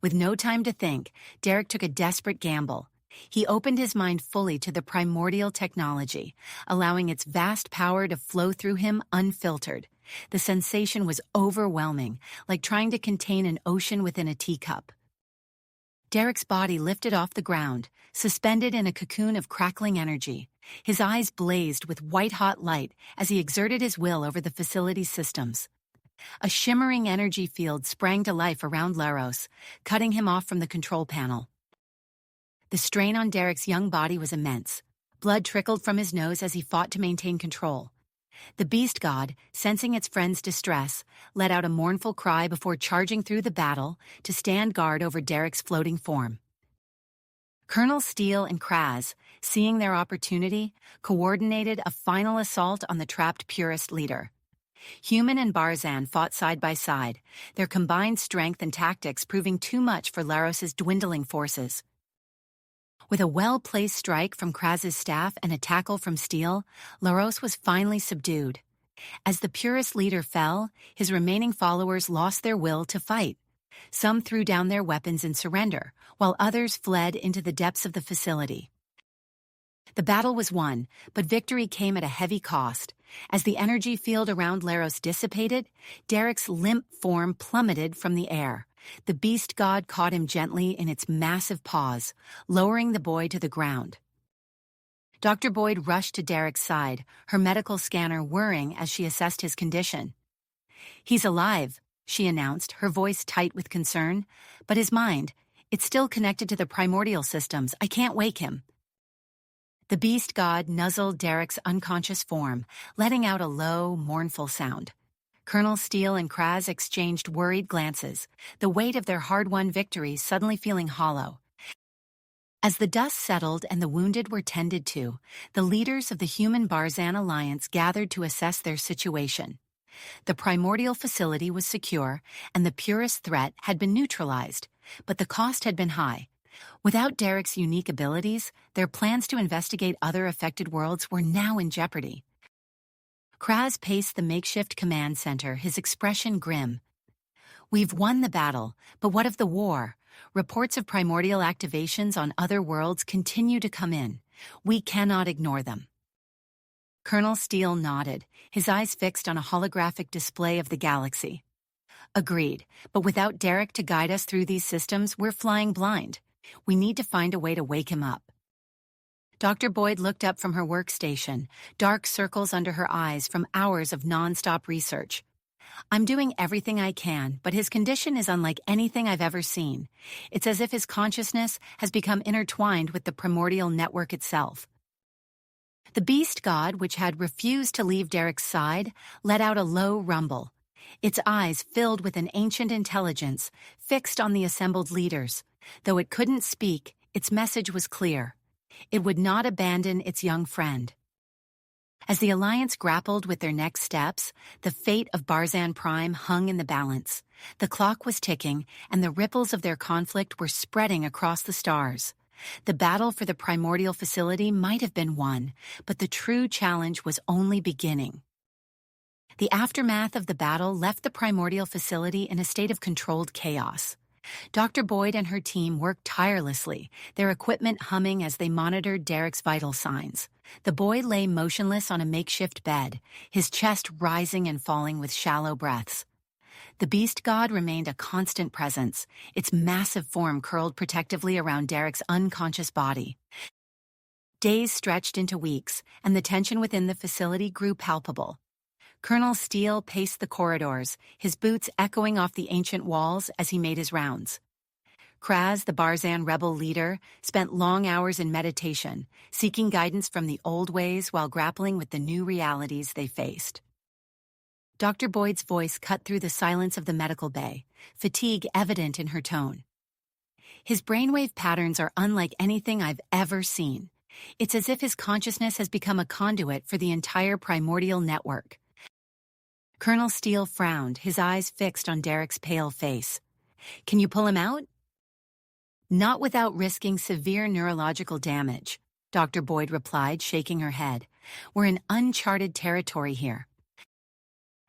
With no time to think, Derek took a desperate gamble. He opened his mind fully to the primordial technology, allowing its vast power to flow through him unfiltered. The sensation was overwhelming, like trying to contain an ocean within a teacup. Derek's body lifted off the ground, suspended in a cocoon of crackling energy. His eyes blazed with white-hot light as he exerted his will over the facility's systems. A shimmering energy field sprang to life around Laros, cutting him off from the control panel. The strain on Derek's young body was immense. Blood trickled from his nose as he fought to maintain control. The beast god, sensing its friend's distress, let out a mournful cry before charging through the battle to stand guard over Derek's floating form. Colonel Steele and Kraz, seeing their opportunity, coordinated a final assault on the trapped purist leader. Human and Barzan fought side by side, their combined strength and tactics proving too much for Laros's dwindling forces. With a well-placed strike from Kraz's staff and a tackle from Steele, Laros was finally subdued. As the purist leader fell, his remaining followers lost their will to fight. Some threw down their weapons in surrender, while others fled into the depths of the facility. The battle was won, but victory came at a heavy cost. As the energy field around Laros dissipated, Derek's limp form plummeted from the air. The beast god caught him gently in its massive paws, lowering the boy to the ground. Dr. Boyd rushed to Derek's side, her medical scanner whirring as she assessed his condition. "He's alive," she announced, her voice tight with concern. "But his mind, it's still connected to the primordial systems. I can't wake him." The beast god nuzzled Derek's unconscious form, letting out a low, mournful sound. Colonel Steele and Kraz exchanged worried glances, the weight of their hard-won victory suddenly feeling hollow. As the dust settled and the wounded were tended to, the leaders of the Human Barzan Alliance gathered to assess their situation. The primordial facility was secure, and the purist threat had been neutralized, but the cost had been high. Without Derek's unique abilities, their plans to investigate other affected worlds were now in jeopardy. Kraz paced the makeshift command center, his expression grim. "We've won the battle, but what of the war? Reports of primordial activations on other worlds continue to come in. We cannot ignore them." Colonel Steele nodded, his eyes fixed on a holographic display of the galaxy. "Agreed, but without Derek to guide us through these systems, we're flying blind. We need to find a way to wake him up." Dr. Boyd looked up from her workstation, dark circles under her eyes from hours of non-stop research. "I'm doing everything I can, but his condition is unlike anything I've ever seen. It's as if his consciousness has become intertwined with the primordial network itself." The beast god, which had refused to leave Derek's side, let out a low rumble. Its eyes filled with an ancient intelligence, fixed on the assembled leaders. Though it couldn't speak, its message was clear. It would not abandon its young friend. As the Alliance grappled with their next steps, the fate of Barzan Prime hung in the balance. The clock was ticking, and the ripples of their conflict were spreading across the stars. The battle for the primordial facility might have been won, but the true challenge was only beginning. The aftermath of the battle left the primordial facility in a state of controlled chaos. Dr. Boyd and her team worked tirelessly, their equipment humming as they monitored Derek's vital signs. The boy lay motionless on a makeshift bed, his chest rising and falling with shallow breaths. The beast god remained a constant presence, its massive form curled protectively around Derek's unconscious body. Days stretched into weeks, and the tension within the facility grew palpable. Colonel Steele paced the corridors, his boots echoing off the ancient walls as he made his rounds. Kraz, the Barzan rebel leader, spent long hours in meditation, seeking guidance from the old ways while grappling with the new realities they faced. Dr. Boyd's voice cut through the silence of the medical bay, fatigue evident in her tone. His brainwave patterns are unlike anything I've ever seen. It's as if his consciousness has become a conduit for the entire primordial network. Colonel Steele frowned, his eyes fixed on Derek's pale face. "Can you pull him out?" "Not without risking severe neurological damage," Dr. Boyd replied, shaking her head. "We're in uncharted territory here."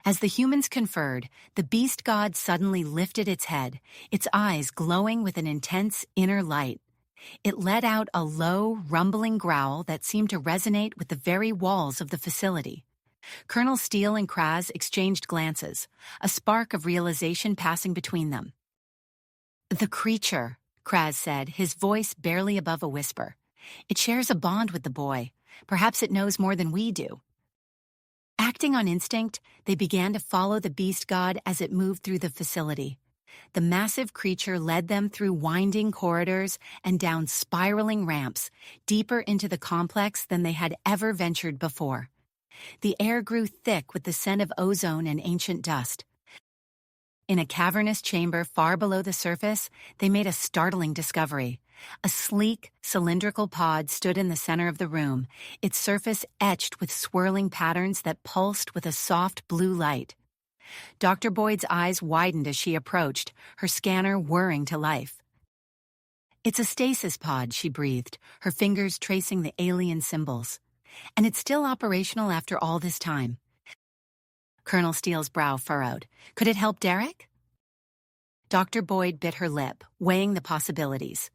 As the humans conferred, the beast god suddenly lifted its head, its eyes glowing with an intense inner light. It let out a low, rumbling growl that seemed to resonate with the very walls of the facility. Colonel Steele and Kraz exchanged glances, a spark of realization passing between them. "The creature," Kraz said, his voice barely above a whisper. "It shares a bond with the boy. Perhaps it knows more than we do." Acting on instinct, they began to follow the beast god as it moved through the facility. The massive creature led them through winding corridors and down spiraling ramps, deeper into the complex than they had ever ventured before. The air grew thick with the scent of ozone and ancient dust. In a cavernous chamber far below the surface, they made a startling discovery. A sleek, cylindrical pod stood in the center of the room, its surface etched with swirling patterns that pulsed with a soft blue light. Dr. Boyd's eyes widened as she approached, her scanner whirring to life. "It's a stasis pod," she breathed, her fingers tracing the alien symbols. "And it's still operational after all this time." Colonel Steele's brow furrowed. "Could it help Derek?" Dr. Boyd bit her lip, weighing the possibilities.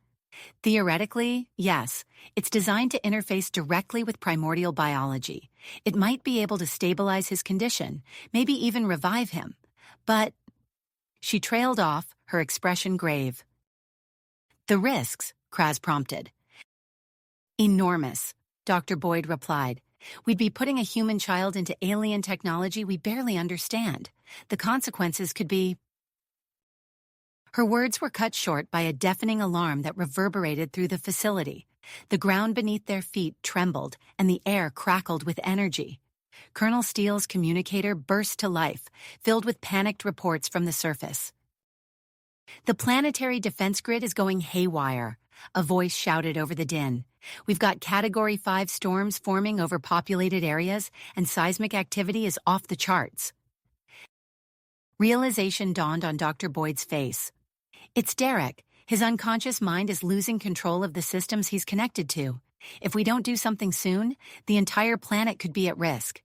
"Theoretically, yes. It's designed to interface directly with primordial biology. It might be able to stabilize his condition, maybe even revive him. But—" She trailed off, her expression grave. "The risks," Kraz prompted. "Enormous," Dr. Boyd replied. "We'd be putting a human child into alien technology we barely understand. The consequences could be—" Her words were cut short by a deafening alarm that reverberated through the facility. The ground beneath their feet trembled, and the air crackled with energy. Colonel Steele's communicator burst to life, filled with panicked reports from the surface. "The planetary defense grid is going haywire," a voice shouted over the din. "We've got Category 5 storms forming over populated areas, and seismic activity is off the charts." Realization dawned on Dr. Boyd's face. It's Derek. His unconscious mind is losing control of the systems he's connected to. If we don't do something soon, the entire planet could be at risk.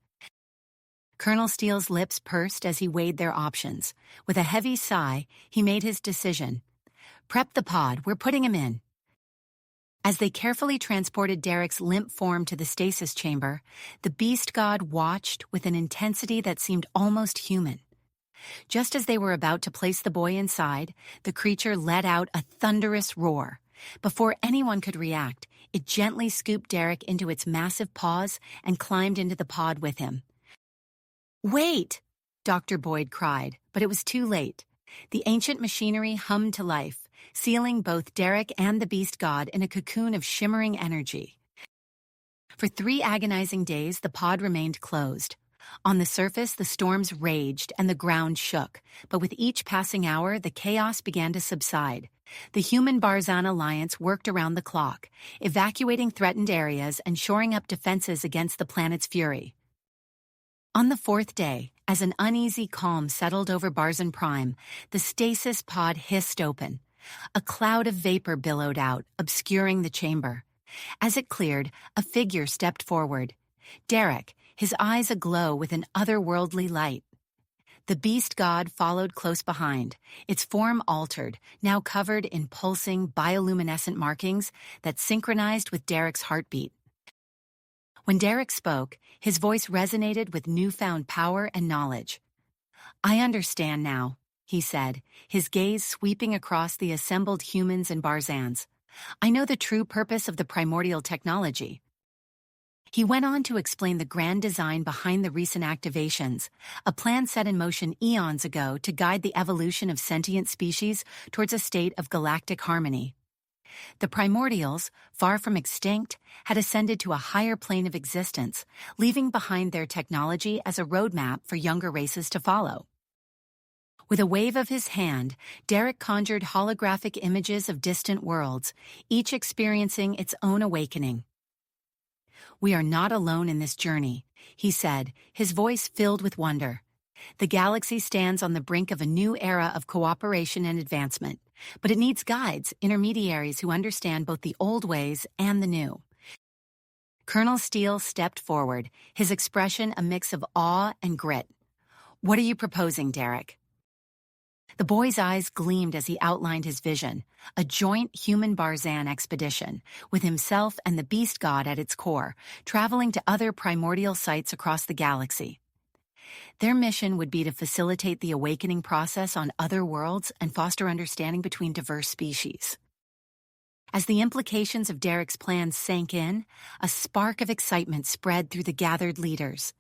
Colonel Steele's lips pursed as he weighed their options. With a heavy sigh, he made his decision. "Prep the pod, we're putting him in." As they carefully transported Derek's limp form to the stasis chamber, the beast god watched with an intensity that seemed almost human. Just as they were about to place the boy inside, the creature let out a thunderous roar. Before anyone could react, it gently scooped Derek into its massive paws and climbed into the pod with him. "Wait!" Dr. Boyd cried, but it was too late. The ancient machinery hummed to life, sealing both Derek and the beast god in a cocoon of shimmering energy. For 3 agonizing days, the pod remained closed. On the surface, the storms raged and the ground shook, but with each passing hour, the chaos began to subside. The Human-Barzan Alliance worked around the clock, evacuating threatened areas and shoring up defenses against the planet's fury. On the 4th day, as an uneasy calm settled over Barzan Prime, the stasis pod hissed open. A cloud of vapor billowed out, obscuring the chamber. As it cleared, a figure stepped forward. Derek, his eyes aglow with an otherworldly light. The beast god followed close behind, its form altered, now covered in pulsing bioluminescent markings that synchronized with Derek's heartbeat. When Derek spoke, his voice resonated with newfound power and knowledge. "I understand now," he said, his gaze sweeping across the assembled humans and Barzans. "I know the true purpose of the primordial technology." He went on to explain the grand design behind the recent activations, a plan set in motion eons ago to guide the evolution of sentient species towards a state of galactic harmony. The primordials, far from extinct, had ascended to a higher plane of existence, leaving behind their technology as a roadmap for younger races to follow. With a wave of his hand, Derek conjured holographic images of distant worlds, each experiencing its own awakening. "We are not alone in this journey," he said, his voice filled with wonder. "The galaxy stands on the brink of a new era of cooperation and advancement, but it needs guides, intermediaries who understand both the old ways and the new." Colonel Steele stepped forward, his expression a mix of awe and grit. "What are you proposing, Derek?" The boy's eyes gleamed as he outlined his vision, a joint human-Barzan expedition, with himself and the beast god at its core, traveling to other primordial sites across the galaxy. Their mission would be to facilitate the awakening process on other worlds and foster understanding between diverse species. As the implications of Derek's plans sank in, a spark of excitement spread through the gathered leaders.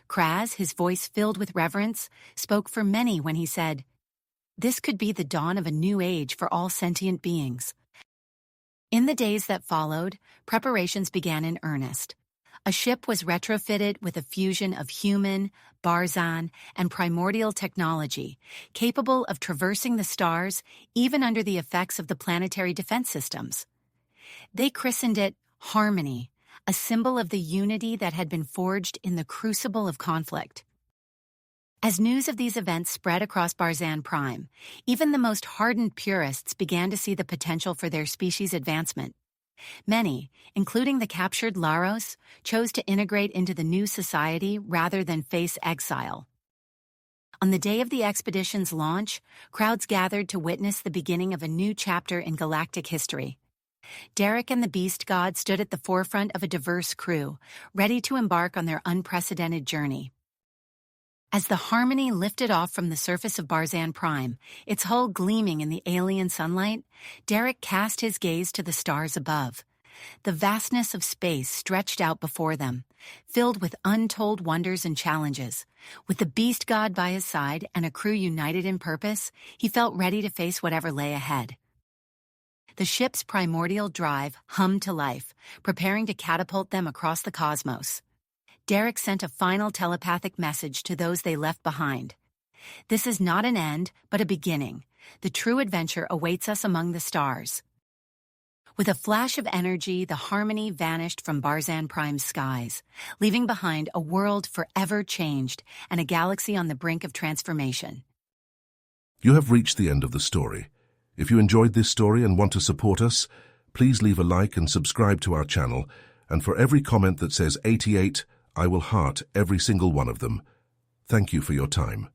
Kraz, his voice filled with reverence, spoke for many when he said, "This could be the dawn of a new age for all sentient beings." In the days that followed, preparations began in earnest. A ship was retrofitted with a fusion of human, Barzan, and primordial technology, capable of traversing the stars even under the effects of the planetary defense systems. They christened it Harmony, a symbol of the unity that had been forged in the crucible of conflict. As news of these events spread across Barzan Prime, even the most hardened purists began to see the potential for their species' advancement. Many, including the captured Laros, chose to integrate into the new society rather than face exile. On the day of the expedition's launch, crowds gathered to witness the beginning of a new chapter in galactic history. Derek and the Beast God stood at the forefront of a diverse crew, ready to embark on their unprecedented journey. As the Harmony lifted off from the surface of Barzan Prime, its hull gleaming in the alien sunlight, Derek cast his gaze to the stars above. The vastness of space stretched out before them, filled with untold wonders and challenges. With the Beast God by his side and a crew united in purpose, he felt ready to face whatever lay ahead. The ship's primordial drive hummed to life, preparing to catapult them across the cosmos. Derek sent a final telepathic message to those they left behind. "This is not an end, but a beginning. The true adventure awaits us among the stars." With a flash of energy, the Harmony vanished from Barzan Prime's skies, leaving behind a world forever changed and a galaxy on the brink of transformation. You have reached the end of the story. If you enjoyed this story and want to support us, please leave a like and subscribe to our channel, and for every comment that says 88, I will heart every single one of them. Thank you for your time.